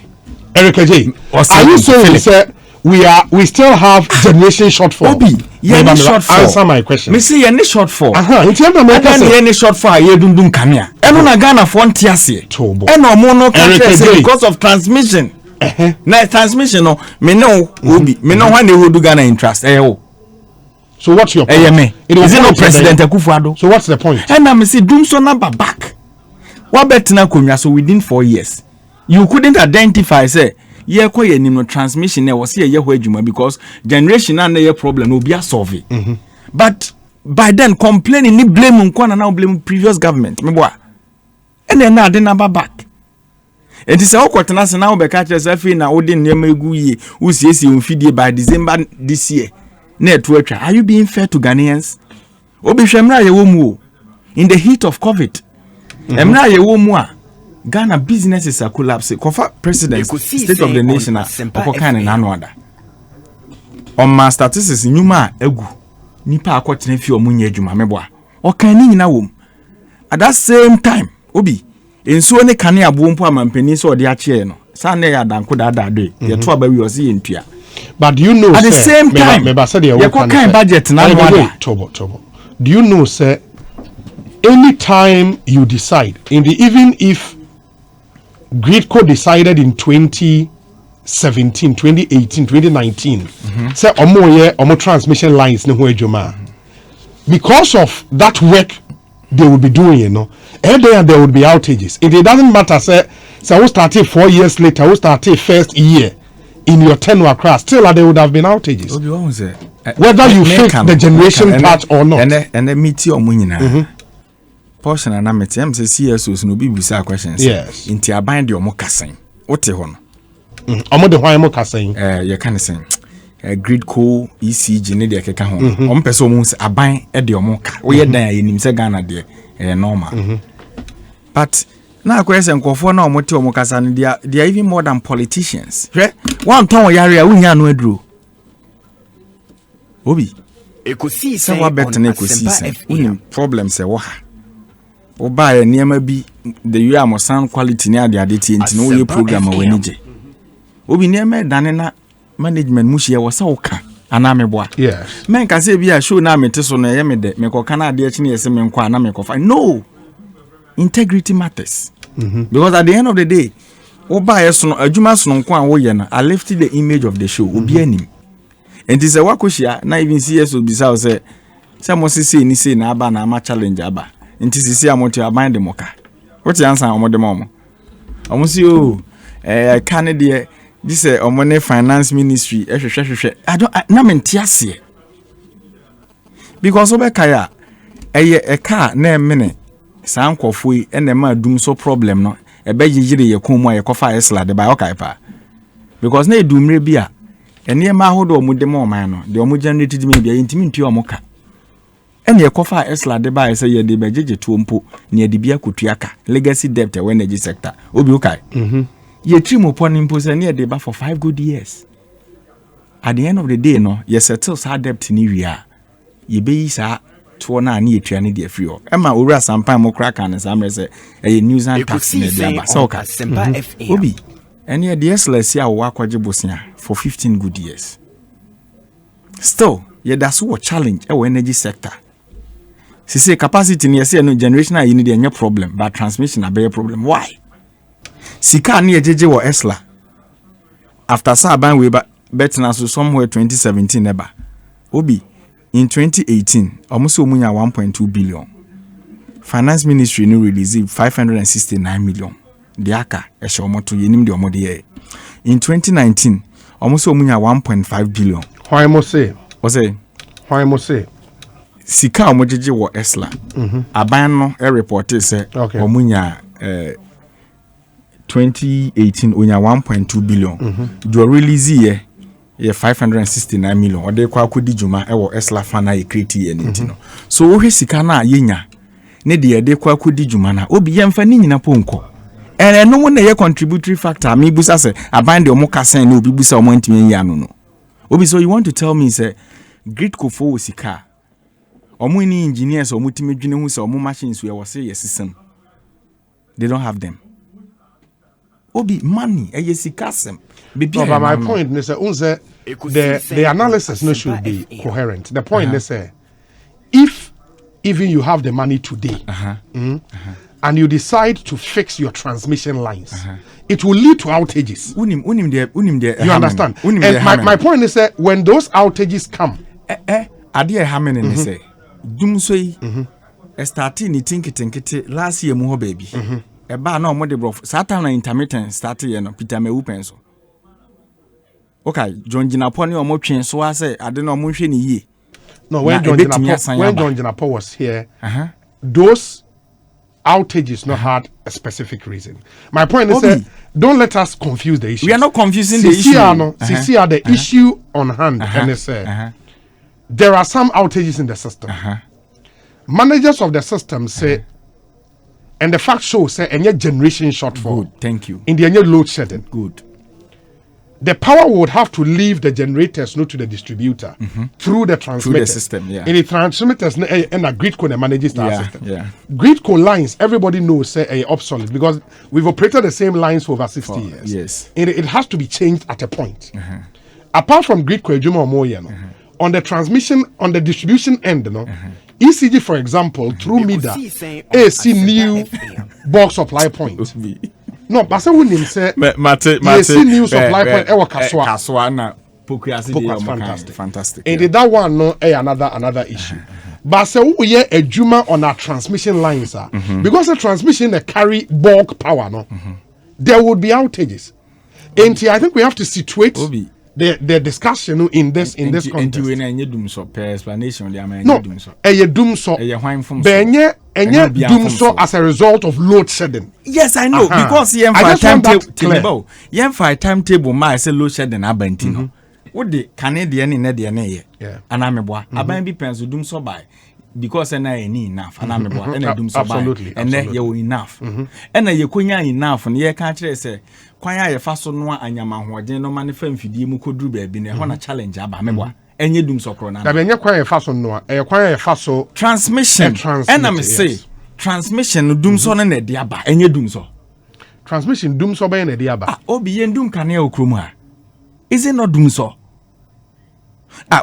Eric J. Or Are you saying say we still have generation shortfall? Obi, yeah, Maybe shortfall. Answer my question. Me say any shortfall. It's your Any shortfall ye dundum kamia. Eno na Ghana for ntiase. Tobo. Eno mo no Eric catch J. because of transmission. Na transmission no me no obi me no when they would do Ghana interest. So what's your point? Me. Is it not President Akufo-Addo? So what's the point? And I say doom so number back. What better na konwa so within 4 years. You couldn't identify say ye kwa ye no transmission na was ye ho adwuma because generation na ye problem no be a solve. But by then complaining ni blame nko na now blame previous government. Me boa. And then na de number back. It is all quarters now be catch yourself na odi nneema egu ye wo siesie mfidie by December this year. Na to atwa. Are you being fair to Ghanaians? Obi hwemra ye wo mu o. In the heat of COVID. Emra ye wo mu a Ghana businesses are collapsing. Kofa president state of the nation okokan na no ada. On my statistics nyuma egu nipa akotene fi omunye adwuma meboa. Okan ni nyina wom. At that same time, obi ensuo ne kane abompo amampani so ode ache no. Sa na ya danko dada de. Ye to aba wi osi yentua. But do you know at the same time you can budget na no ada. Tobo. Do you know sir anytime you decide even if Gridco decided in 2017, 2018, 2019 say omo transmission lines ne ho adwuma because of that work they will be doing, you know, and there would be outages. It doesn't matter say we started 4 years later, we started first year in your tenure across, still there would have been outages. Whether you fix the generation part or not. And the meet your money portion and I'm say CSOs no be bisa questions. Yes. Inti aban de omo kasen. Wote ho no. Omo de hwan mo kasen. You can say Gridco ECG ne de keka ho. Omo pese omo aban e de omo ka. Wo ye dan ayenim se Ghana de normal. But na akwese nkofo na omo te omo kasa no they are even more than politicians. Hwe one ton yare a wunya no aduro. Obi. Ekosiisen on Ekosiisen. Unim problems e wo ha. Oba ya niema bi the you am sound quality ni ade tie ntino wo ye program awani je obi niema dane na management mu hie wo sa wo ka ana meboa yes men ka se bi a show na mete so no ye me de me ko kana ade chi ne ye se me nko ana me ko fa no integrity matters because at the end of the day oba ya so no adwuma so no nko an wo ye na I lifted the image of the show obi anim and this wakohia na even CSO bisa wo se mo sisi ni se na aba na ama challenge aba nti sisi amoto aban de moka what answer omo de momo omo si o kan de this omo ne finance ministry hwehwehwehwe I don't na mentiase because obekaya eye eka na emene san kofui ene ma dum so problem no ebe yigire ye komu a yekofa esla de ba okay pa because na edumre bia ene ma hodo mu de mo man no de omu generated me bia intimi ntua omuka ene yekofa esla de ba say ye de bejeje to mpo ne de bia kotuaka legacy debt e energy sector obi okay ye trimo pon mpo say ne de ba for 5 good years at the end of the day no ye settle sa debt ni wia ye be yi sa to na na etua ne de free o ema owura sampan mo kra kan samre say e news and tax ne de ba so ka obi ene de SLC a wo akwaje bosia for 15 good years still ye da so challenge e energy sector say capacity ne say no generation you need any problem but transmission a be problem why sika na ejeje wo esla after saban we betna so somewhere 2017 neba obi in 2018 almost omunya 1.2 billion finance ministry no release 569 million the aka e shomoto yenim de omode ye in 2019 almost omunya 1.5 billion why mo say sika omojeje wo esla aban no e report say omunya 2018 onya 1.2 billion do release ye 569 million or de kwa akodi juma e wo esla fana e create ye nintino so wo hwe sika na yenya ne de kwa akodi juma na obi ye mfa ni nyina ponko no mo na ye contributory factor me busa se aban de omo kasen na obi busa omo ntimi ya no obi so you want to tell me say grid ko fo sika omo ni engineers omo timi dwene hu se omo machines we wo se ye system they don't have them obi money eyesikasem no, but my point is the analysis no should be coherent. The point is if even you have the money today and you decide to fix your transmission lines, it will lead to outages. You understand? And my point is that when those outages come, adie hamen and say dum so yi starting ni tinkete last year mu ho baby eba na omo de bro satan na intermittent start ye no Peter Mewu penso okay John Jinapo ne omo twen so ase ade na omo hwe ni yie no when John Jinapo was here those outages not had a specific reason. My point is that don't let us confuse the issue. We are not confusing the issue. The issue on hand and it's there are some outages in the system. Managers of the system say and the fact shows say any generation shortfall. Good, thank you. In the any load shedding. Good. The power would have to leave the generators not to the distributor through the transmitter. Through the system, yeah. In the transmitters and a gridco manages the system. Yeah. Gridco lines, everybody knows say obsolete because we've operated the same lines for over 60 years. Yes. It has to be changed at a point. Apart from gridco on the transmission, on the distribution end, ECG, for example, through MIDA, AC new bulk supply point. No, but I wouldn't say AC new supply point. Kaswa na pokuasi fantastic. And that one no another issue. But say we hear a juma on our transmission lines, because the transmission they carry bulk power, there would be outages. And I think we have to situate the discussion in this context. No, doom so as a result of load shedding. Yes, I know because timetable my say load shedding abantino. What the Canadian in the and I'm a boy. I be pens doom so by because I need enough and I'm a boy and I doom so by and then you enough and then you kunya enough and ye can't say kwanya ye faso no anyama hoden no mane fa mfidie mu koduru ba bi ne ho na challenge aba mebwa enye dum sokro na da benye kwanya ye faso no kwanya ye faso transmission and am say transmission dum so na de aba enye dum so transmission dum so ba na de aba obi ye dum kane okromu ha is it not dum so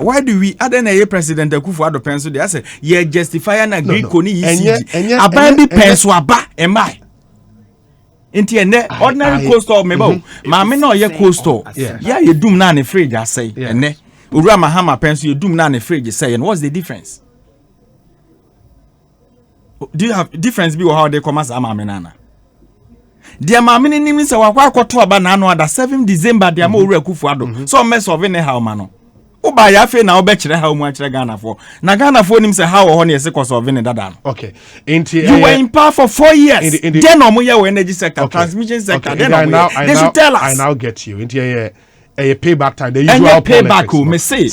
why do we other na ye president Akufo-Addo penso dey say ye justify na green ko ni ECG aba bi penso aba emai inti ene ordinary coastal mebo maame na oye coastal ya ye dum na ne fridge asay ene owura mahama penso ye dum na ne fridge say and what's the difference? Do you have difference be how they come as maame nana dia maame ni nim say wakwa akoto aba na no ada 7 December dia ma owura Akufo-Addo so mess of in how ma no Oba ya fe na obekire ha mu akire Ghana for. Na Ghana for nim say how ho na yese koso vene dada no. Okay. You were in power for 4 years. Then omo energy sector, transmission sector. Okay. Then They should tell us. I now get you. Into a payback time. The And usual payback politics. me say.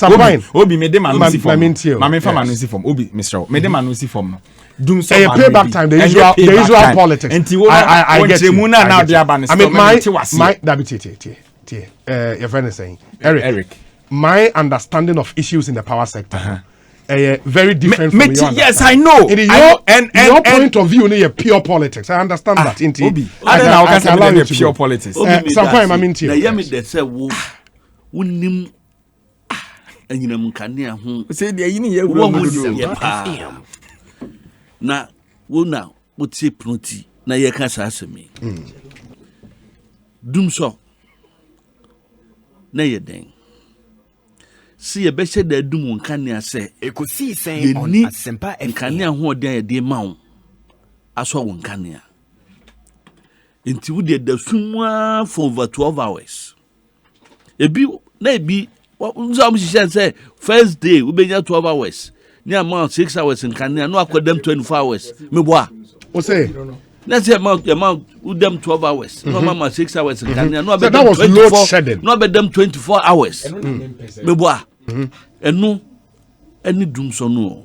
Obi me dem anusi form. Mame fam anusi form. Obi Mr. Me dem anusi form no. Doom so payback time. The usual politics. I get you. My your friend is saying Eric. My understanding of issues in the power sector. Very different from yours. Yes, I know. Your point of view is pure politics. I understand that. Obi, I can allow you to pure go. politics. Sometimes I mean to you. Yami de say wo unim enyinam kanea ho. Say the yini ye Wo wuro ye pa. Na wo na wo tie proti na ye ka sa asemi. Dum so na ye den. Si ye be hye da dum kanea se Ekosiisen on Asempa FM. Kanea ho de ye de ma wo. Aso wo kanea. Inti wo de da sumwa for over 12 hours. Ebi na ebi unza mshisha say first day we be 12 hours. Ni amount 6 hours in Kenya no akodem 24 hours. Me boa. O say na say amount we dem 12 hours. No mama 6 hours in Kenya no be that was load shedding. No be dem 24 hours. Me boa. Enu any dum so no.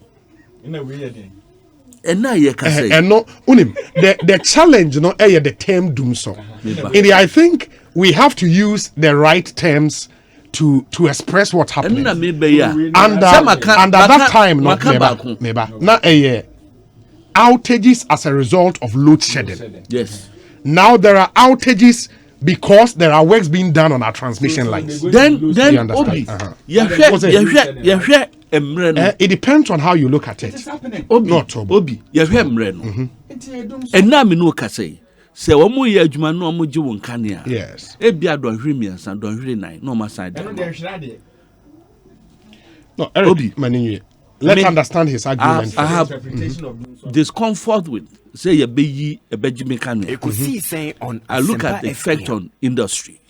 And now you can say and no unim the challenge no the term doom so. I think we have to use the right terms to express what's happening. And under that time no neba na outages as a result of load shedding. Yes. Now there are outages because there are works being done on our transmission lines. Then Obi, it depends on how you look at it. Obi, and now me no ka say omo ye adwuma no omo je won kanea. Yes. E bia don hwemi san don hwere nine no ma side. No, Eric, Obi, let's understand his argument. I have discomfort with say ye be yi e bejime kanea. Ekosiisen on I look at the Asempa effect FM. on industry.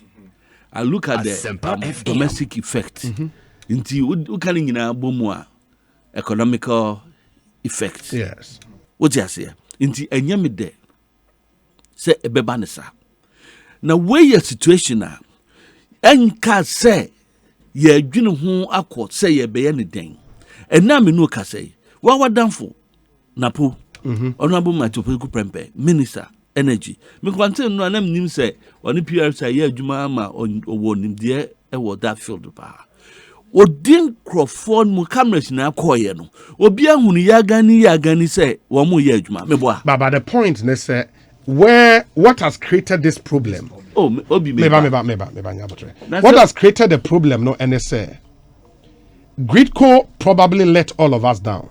I look at the domestic effect. Inti u kan nyina bomu a economical effect. Yes. What you say? Inti enyame de say ebeba ne sa. Na wey your situation a enka say ye adwene ho akọ say ye be ye ne den. Ena me no ka say wa wadanfo napo honorable Matopeku Prempe minister energy me kwante no anam nim say oni PRC ye adwuma ma owo nim de e wo that field pa. Odin Crawford mu cameras na akoye no obi ahunu ya gani say wo mu ye adwuma me boa. But the point ne say what has created this problem? Oh, Obi me. What has created the problem? No, and they say Gridco probably let all of us down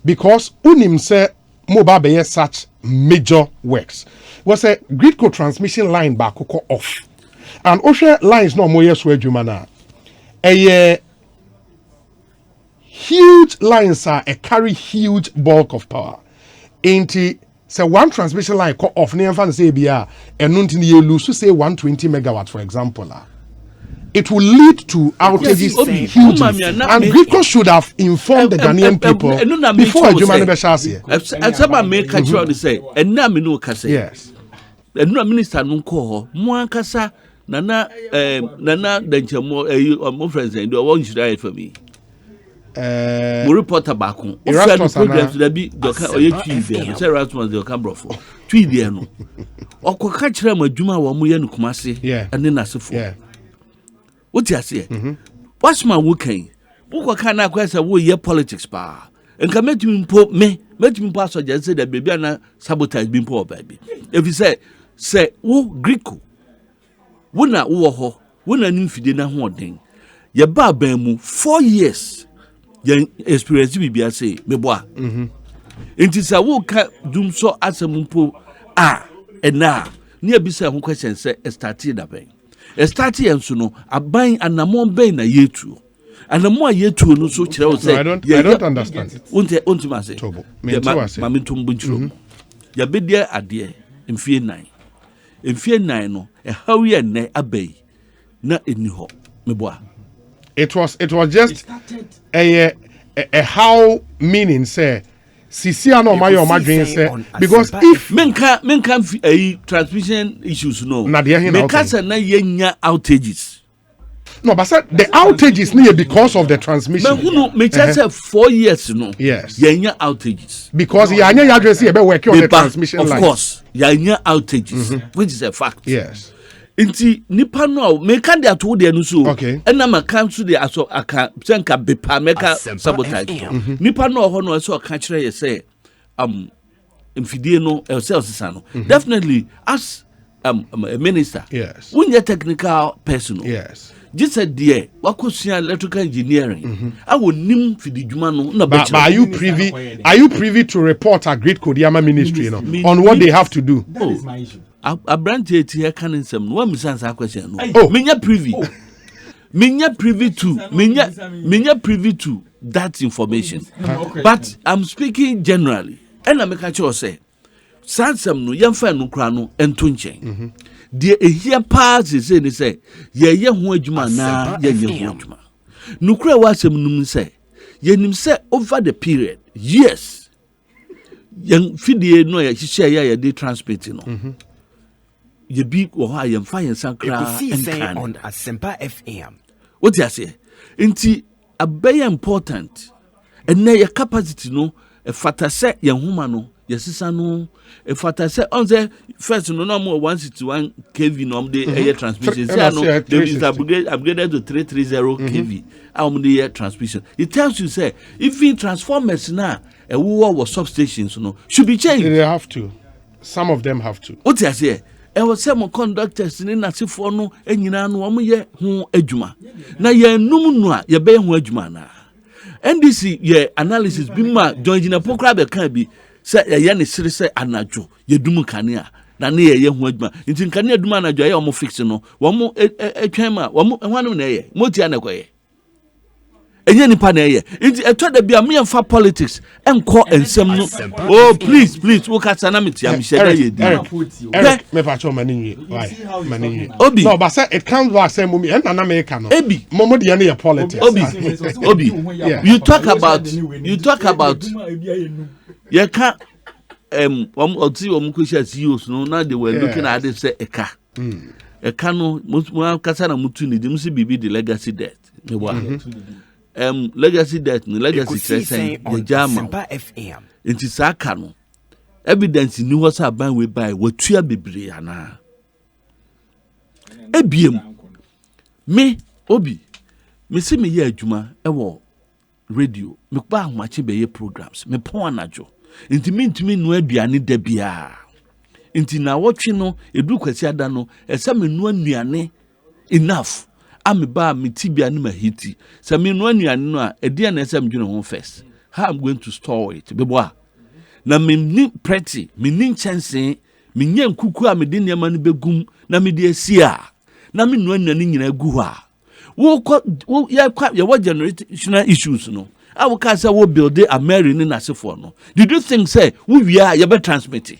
because unim say mobile be such major works. Was a Gridco transmission line back off, and ocean lines no more yes adwuma na. Huge lines are carry huge bulk of power. Ain't so one transmission line cut off near fan say bia and nothing you lose to say 120 megawatts for example. It will lead to outages huge. And Gridco should have informed the Ghanaian people before Adwuma be shase. Asaba me ka kira say and na me no ka say. Yes. And no minister no ko mo ankasa nana denchemo mo friends and do one should I for me. Mo reporter back on programs that be doka oye twi there say Rasmus dey come brofo twi there no okoka kira ma adwuma wo mo ye no kumase ene nasefo what you say what's my working wo ka na kwasa wo ye politics pa enka metimi mpo so je say that baby na sabotage bi mpo baby if you say wo Gridco wo na wo ho wo na nimfide na ho den ye ba ban mu 4 years ye experience bibia say me boa enti say wo ka dum so asem mpo ena ne abisa ho question say started da ben started enso no aban anamon ben na yetu anamon yetu no so kire wo say I don't understand unti ma say me ma mentum bunchiro ya bedia ade mfie 9 no e hawe ne abai na eni ho me boa It was just a how meaning say Sisia no my dream say because if menka transmission issues no menka say na yenya outages. No, but the outages near because of the transmission. Me say 4 years no. Yes. Yenya outages. Because yanya address here be working on the transmission line. Of course, yenya outages, which is a fact. Yes. Inti nipa no me kan dia to de no so. Okay. And na kan so de aso aka senka bepa meka sabotage. Nipa no ho no so ka kire ye say mfidie no elsesa no. Definitely as a minister. Yes. When you technical person. Yes. Just said dear, wakosia electrical engineering. I will nim fidi djuma no na but are you privy to report a great Kodiama ministry on what they have to do? That is my issue. A branch here can nsem no one miss question no. Menya privy. Menya privy to that information. But I'm speaking generally. And I make a choice say sansem no yemfa no kra no ento nchen. The here pass is saying say ye ho adwuma na ye ho adwuma. Nukra wasem num say ye nim say over the period yes yen fidie no ye hihye ye dey transport no. Ye bi wo ha ye mfa ye sankra Ekosiisen on Asempa FM. What you say? Inti abey important and na your capacity no e fata say ye homa no yesisa no if I say on the first no more 161 kV no the air transmission say no they is upgraded to 330 kV the air transmission. It tells you say if in transformers now a war was substations no should be changed. They have to. Some of them have to. What you say? E was some conductors ni nasifo no enyina no omo ye ho adwuma na ye num no a ye be ho adwuma na NDC ye analysis bi ma join na pokra be kan bi say ye ne sire say anajo ye dum kanea na ne ye ho adwuma nti kanea dum anajo ye omo fix no wo mo etwan ma wo mo hwanum na ye moti anakoye enye nipa na ye nti eto da bia me yemfa politics enko ensem no. Oh please wo kasa na meti am sheda ye di Eric me pa cho mani nwie Obi no but say it comes back say mummy and na me ka no Obi momo de na ye politics Obi you talk about you can kwesha CEOs no now they were looking at it say eka no mo kasa na mutu ni dim si bibi the legacy debt me wa legacy debt ni legacy say the jama nti saka no evidence ni wo sa ban we buy watua bebre ana ebiem me Obi me se me ye adwuma e wo radio me ba ahmache be ye programs me pon anajo nti mintimi no aduane da bia nti na wotwe no edu kwasi ada no esa me no anuane enough am ba me tibia ne mahiti se me no anuane no a ede na esa me dwene ho first how I'm going to store it beboa na me ni pretty me ni chance me nya nkuku a me de niam no begum na me de asia na me no anuane nyina gu ho a wo ya generational issues no I will cast a build a Mary in Nasifo no. Did you think say we are you better transmit it?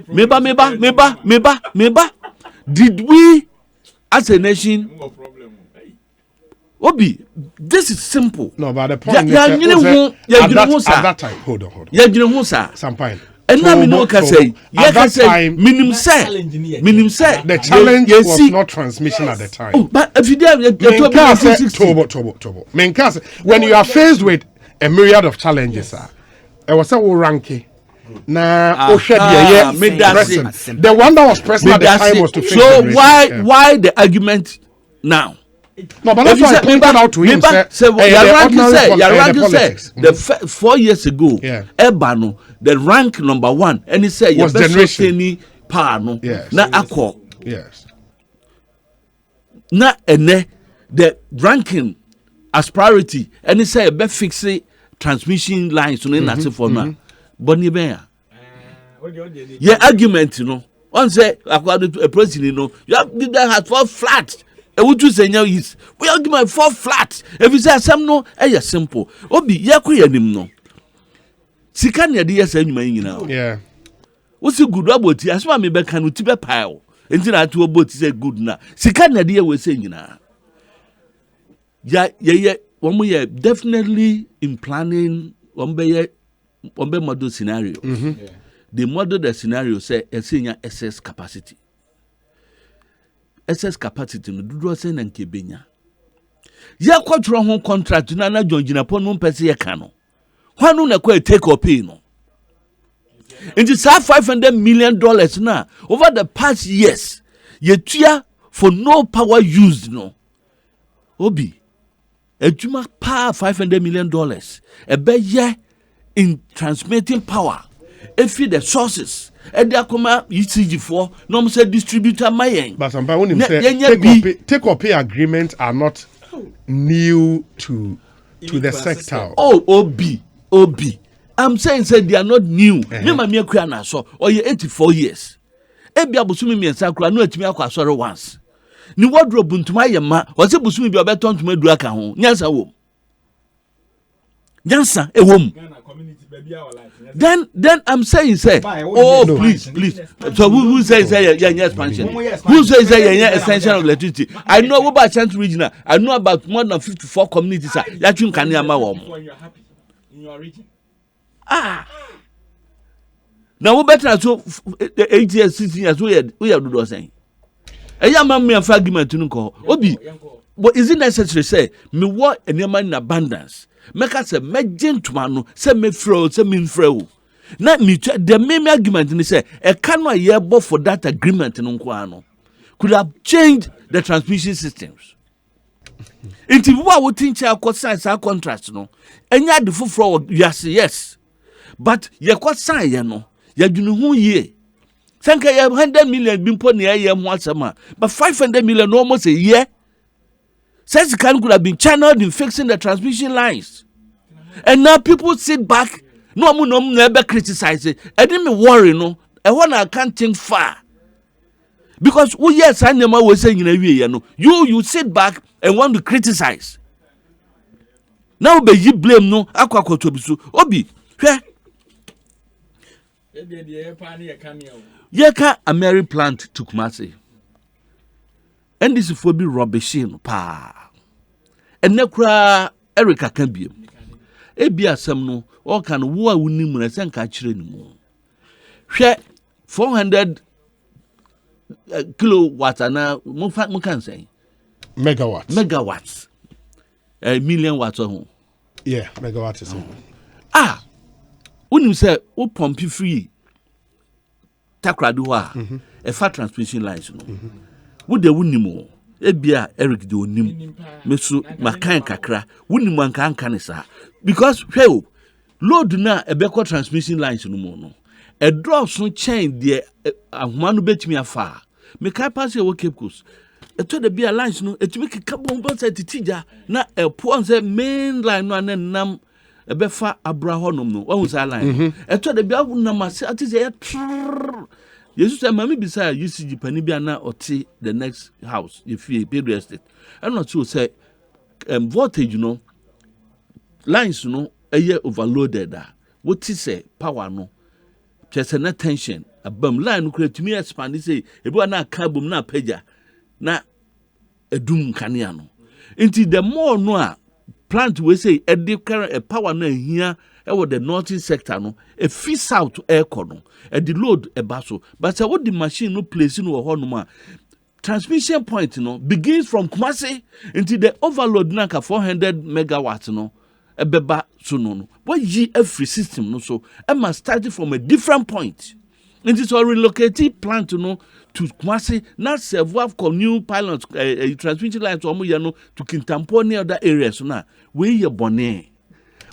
Meba. Did we as a nation? Obi, this is simple. No, but the point at that time, hold on. Some point. And now we know can say, minimum say, the challenge was not transmission at the time. Oh, but if you when you are faced with a myriad of challenges, it was a ranking. The one that was present at the time was to fix so why the argument now? No, but that's why I pointed out to him. The 4 years ago, Ebano, the rank number 1, and he said, was generation. Yes. Na akko. Yes. Na ene, the ranking as priority, and he said, be fix transmission lines to the for now. But your argument, you know, one say, according to a president, you know, you have that 4 flats. E would you say now is we are give my 4 flats. If you say some no, simple. Obi yakwe anim no. Sika na de yesa nyuma nyina. Yeah. What's good about it? As ma me be kan uti be pile. Enti na to about say good na. Sika na de we say nyina. yeah, one way definitely in planning one model scenario. They model the scenario say a senior excess capacity. Excess capacity no do say na nkebenya. Ya kwatro ho contract na John Jinapon no pese ye ka no. Hwanu na kwa take or pay no. Into $500 million now over the past years, yetua for no power used no. Obi, ejuma pa $500 million. Ebe ye in transmitting power. If the sources, and there come ECG4, no say distributor mayen. But some people say take or pay agreements are not new to the sector. Oh, Obi. I'm saying they are not new. Me ma me akua na so or 84 years. Ebi abusumi mi ensa akura no atimi akwa sori once. Ni wardrobe ntuma yema, o se busumi bi obeton ntuma du aka ho. Nyansa wo. Nyansa e wom. Then I'm saying say, oh no. please. So who says yeah expansion? Who says yeah extension of electricity? I know about Central Regional. I know about more than 54 communities. Yachun kaniama wo. In your region. Now we better so 8 years, 16 years we are do those things. A young man me a argument to call Obi. But is it necessary say me what a man in abundance? Make us a gentleman, say me fro, say me fro. Not me the main argument and say a canwa year both for that agreement in Unquano could have changed the transmission systems. Into what would think our size our contrast no. And ya the full yes. But ye quite sign no. Ya do no ye. Thank you 100 million been put near ye once a month. But 500 million almost a year. Says can could have been channeled in fixing the transmission lines. And now people sit back, no never criticize it. I didn't worry no. I want I can't think far. Because yes, I never was saying in a way, you know. You sit back and want to criticize. Now be you blame no akwa kotobisu. Obi, Yeka a Mary plant took Kumasi. And this for be rubbishing pa. And nekra Erica can be. Ebia some no all can war winning when I send catch anymore. Share 400 kilowatts and can say megawatts. A million watts on. Yeah, megawatts is when you say o pump free takraduwa a fat transmission lines no would the winimo ebia Eric do nim mesu makan kakra wunimu anka kanisa because hweo load na ebeko transmission lines no mo no a drop so chain the ahoma no betimi afa me kai pass e wo Cape Coast e to the bia lines no etimi kikabon bon set tija na e po say main line no anenam ebefa abrahonom no won say line e to the bia nam ase atize ya Jesus say mama bisa UCG pani bia na oti the next house if you pay real estate and not so say voltage no lines no eye overloaded what is say power no just an attention abam line no create me expand say ebi na carbon na pager na edum kanea no until the more no a plant we say e dey carry a power na here e the northern sector no e fit south air no e the load e baso but say what the machine no place no ho no ma transmission point no begins from Kumasi until the overload na ka 400 megawatts no e beba so no what ye every system no so e must start from a different point. It is a relocated plant no to Kumasi not serve new pilots transmission lines to Kintampo near other areas na we ye bonnet.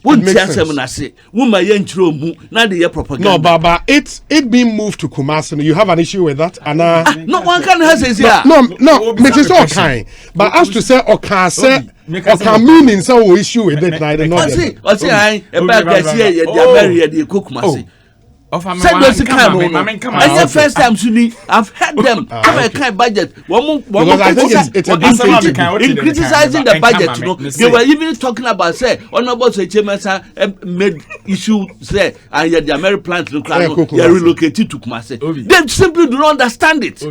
What makes sense? Say, woman yentro mu na the year propaganda. No, Baba, it being moved to Kumasi. You have an issue with that? And no one can have says here. No, it is all kind. But as to say, okay, say, okay, meaning so issue with it. I don't know. I see, I about guys here, they are married, they cook Kumasi. First time I've heard them have a kind budget. Because I think it's a good thing in criticizing the budget. You know, they were even talking about say honorable Sechemensa made issue say and the American plant they are relocated to Kumasi. They simply do not understand it.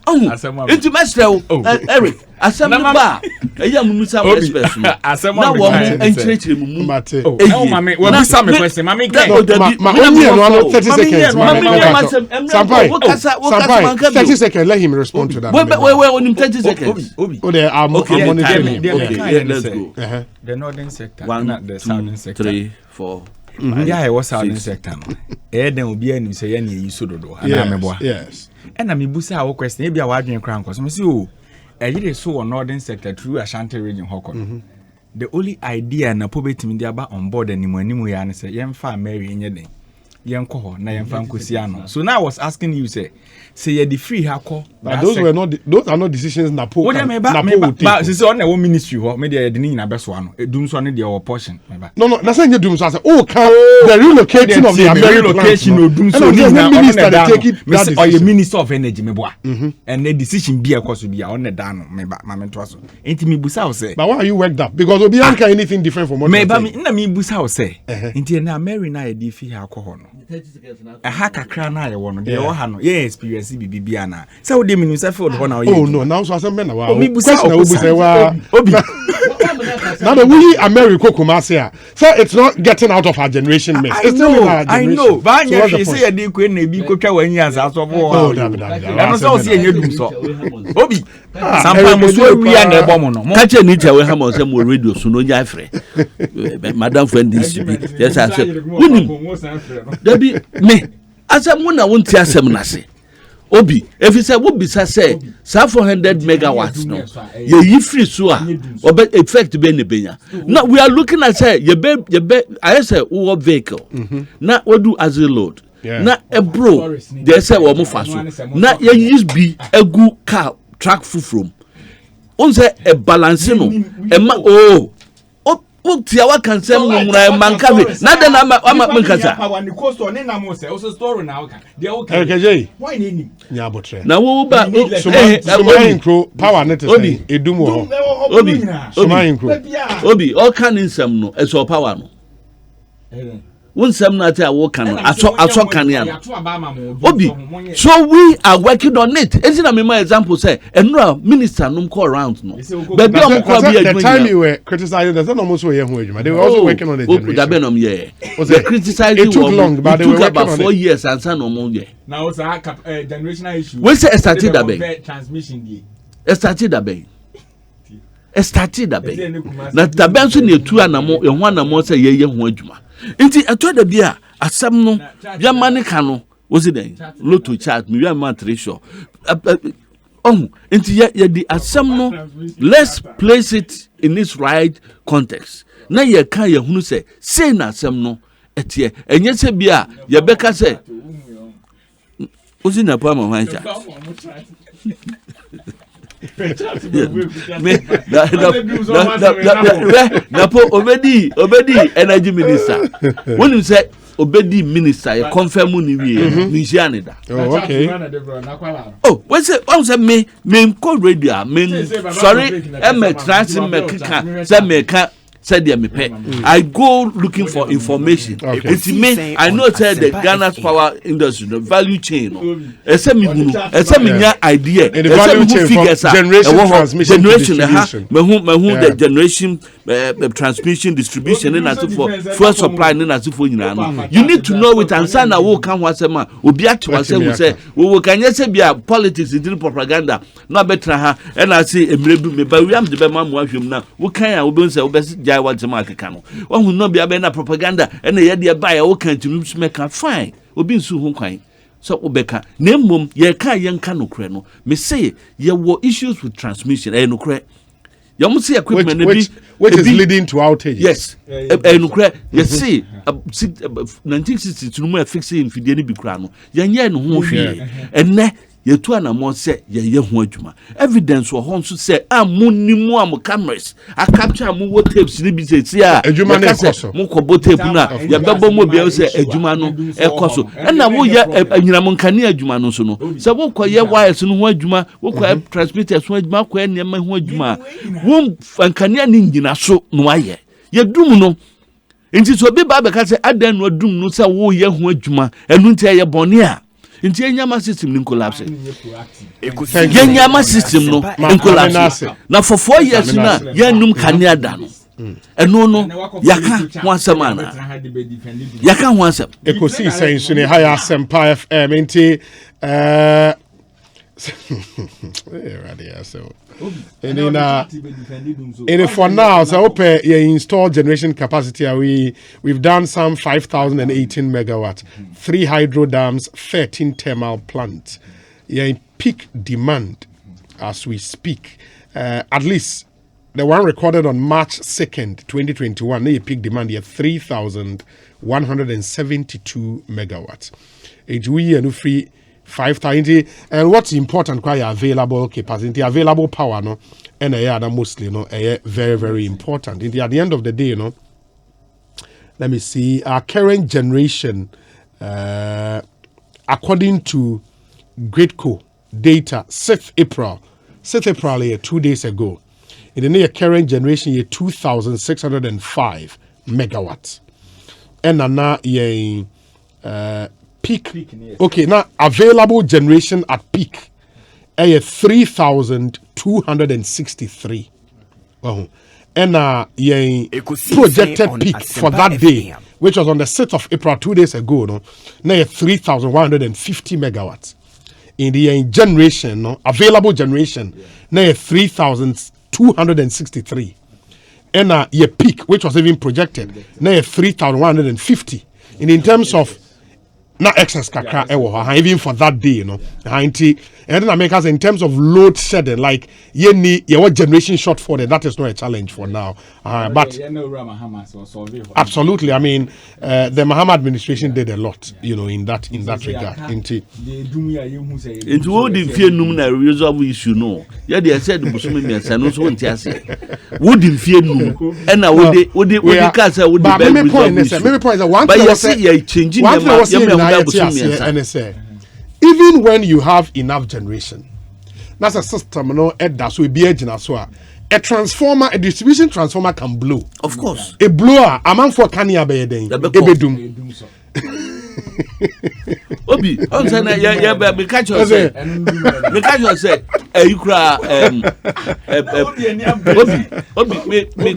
Into Master Eric, assembly bar. A young Musa express. Now, one encourage him. Oh, mammy, well, some question, mammy, 30 seconds. Let him respond to that. Wait, 30 seconds. Okay, let's go. The northern sector, not the southern sector. 3, 4. Yeah, I was southern sector. Then will be any say any use to do. Yes. And I mean, Busa, our question, maybe a wide crown cosmos. You, a year so on northern sector through Ashanti region, Hokon. The only idea na poverty media ba on board anymore, and say, young fan Mary in your day. Young coho, na young fan Kusiano. So now I was asking you, say you're the free hako. But those are not decisions Napo. What am I about? This is on a ministry, or maybe I didn't in best one. Doom son in the portion. No, that's not your doom. So I said, oh, the relocating of the American relocation of doom so minister take it. Or your minister of energy, and the decision be a course to be on the down, maybe Mamma Twasso. Ain't me Busa say. But why are you worked up? Because Obianka anything different from what maybe me Busa say. Into now Mary na edifi alcohol. A hacker crown I want to the yeah experience Bibiana. So they mean yourself for the 1 hour. Oh no, now so some men are me Busa Obi. Now the we America Kumasia. So it's not getting out of our generation mix. It's still in our generation. I know. But you say a queen maybe could when years out of war. I'm so seeing you do so. Obi. Sometimes we are the bomb. Catch a nature we have on some radio so no Jeffrey. Madam friend this yes I said. There be me. As I'm one I won't tell some nasi. Obi, if you say what be say 400 megawatts no. Ye free so or effect be benya. Now we are looking at say you be I say what vehicle. Now what do as a load. Now a bro they say we move fast. Now you use be a good car track from. On say a balance no. Oh Tiawa can say Mankavi. Not the number I'm at Mankasa. When the coast on Namo say also store now. The okay. Why need Yabotre. Now what about power net Obi Edumo Obi all can in some no as all power no. One some not a walk can I saw Obi. So we are working on it. Isn't my example say and no minister no call around no. But the time you were criticizing there's almost way but they were also working on it. The criticizing it took long, but they were working about on 4 years and some no more. Now it's a generational issue. We say started that bay. Transmission Started that bay. Started that bay. Na tabenso ne tu anamo e ho anamo say ye ho adwuma. Nti eto da bia asem no bia mane ka no wosi den loto chat me wi man treasure nti ye di asem no let's place it in its right context na ye kan ye hunu say na asem no etie enye se bia ye beka say wosi na pa ma hwan cha Napo Obedi energy minister. When you say Obedi minister, you confirm ni we da. Oh, okay. Oh, what's it? I say me call radio. Me sorry, me transit me kaka. Say me ka. Said me pay. I go looking for information. It's me. I know say the Ghana's power industry, the value chain. Ese me nya idea. In the value chain from generation transmission distribution. The generation transmission distribution and as for first supply and as for you need to know it and sign a wo kan wasema obi atwa say say we can say be politics in propaganda no betra ha and I say emrebu me ba we am the be ma mo ahwem na wo kan a wo be say wo be what the market can. One will not be a propaganda and the idea by all kinds to make a fine. Will be so home. So, Obeka, name mum, ye can young cano creno. Me say, ye were issues with transmission, and no credit. You must see equipment which is leading to outage. Yes, and no credit. You see, 1960 to no fixing Fideni Bicrano. Yan no and ye two and more say ye hojuma. Evidence or home to say, munimo am cameras. I capture more tapes ni be say, yeah, Moko tape na, ya babo mobile say, Ejumano, Ekoso. And now we are Yamankania Jumano sono. So what call ye wires in Wajuma, what call transmitters, Wajma, when Yaman Wajuma. Womb and Kanya Ninja so no aye. Ye do no. Inti so be baba ka say adan no dum no say wo ye ho adwuma enu ntia ye bonia Nti enyama system ni collapse. Ekosiisen Yenyama system no collapse. Na for 4 years na yanum kanea da no. Eno no yaka ho asem ana. Yaka ho asem. Ekosiisen so ne ha ya Asempa FM nti and for now, so install generation capacity. We've done some 5,018 megawatts, 3 hydro dams, 13 thermal plants. In peak demand as we speak. At least the one recorded on March 2nd, 2021, the peak demand here 3,172 megawatts. We are free 5,000, and what's important, quite available capacity, available power, no, and mostly, no, very, very important. At the end of the day, let me see, our current generation, according to Gridco data, 6th April, 2 days ago, in the near current generation, 2,605 megawatts, and now, peak. Okay, now available generation at peak 3,263. And projected peak for that day, which was on the 6th of April 2 days ago, no, now 3,150 megawatts. In the generation, no, available generation, now 3,263. And your peak, which was even projected, now 3,150. And in terms of not excess kakra even for that day, and then I make us in terms of load shedding, like your generation shortfall, that is not a challenge for now. But absolutely, I mean, the Mahama administration did a lot, in that regard. Into what the fear numina resolve issue no. Yeah, they said Muslim and Sanos won't say. Wouldn't fear no, and I would the cast would be maybe point is one but you see you're changing the even when you have enough generation, that's a system, that's will be a transformer, a distribution transformer can blow. Of course. A blower, a man for Kenya Bayden, Obi, on say me catch you say. Me catch you say you cry Obi me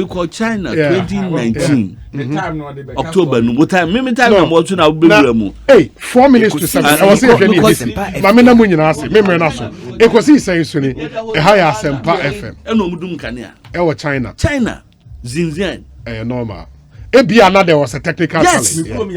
call China 2019 October no time me time na mo tun na bebre mu. Hey, 4 minutes to 7. I was saying ma me na mu nyina ase me na so. Ekosiisen so ni e ha ya Asempa FM. E no mudum kanea. E wo China. Zinzian. Normal. Ebiana there was a technical yes. challenge.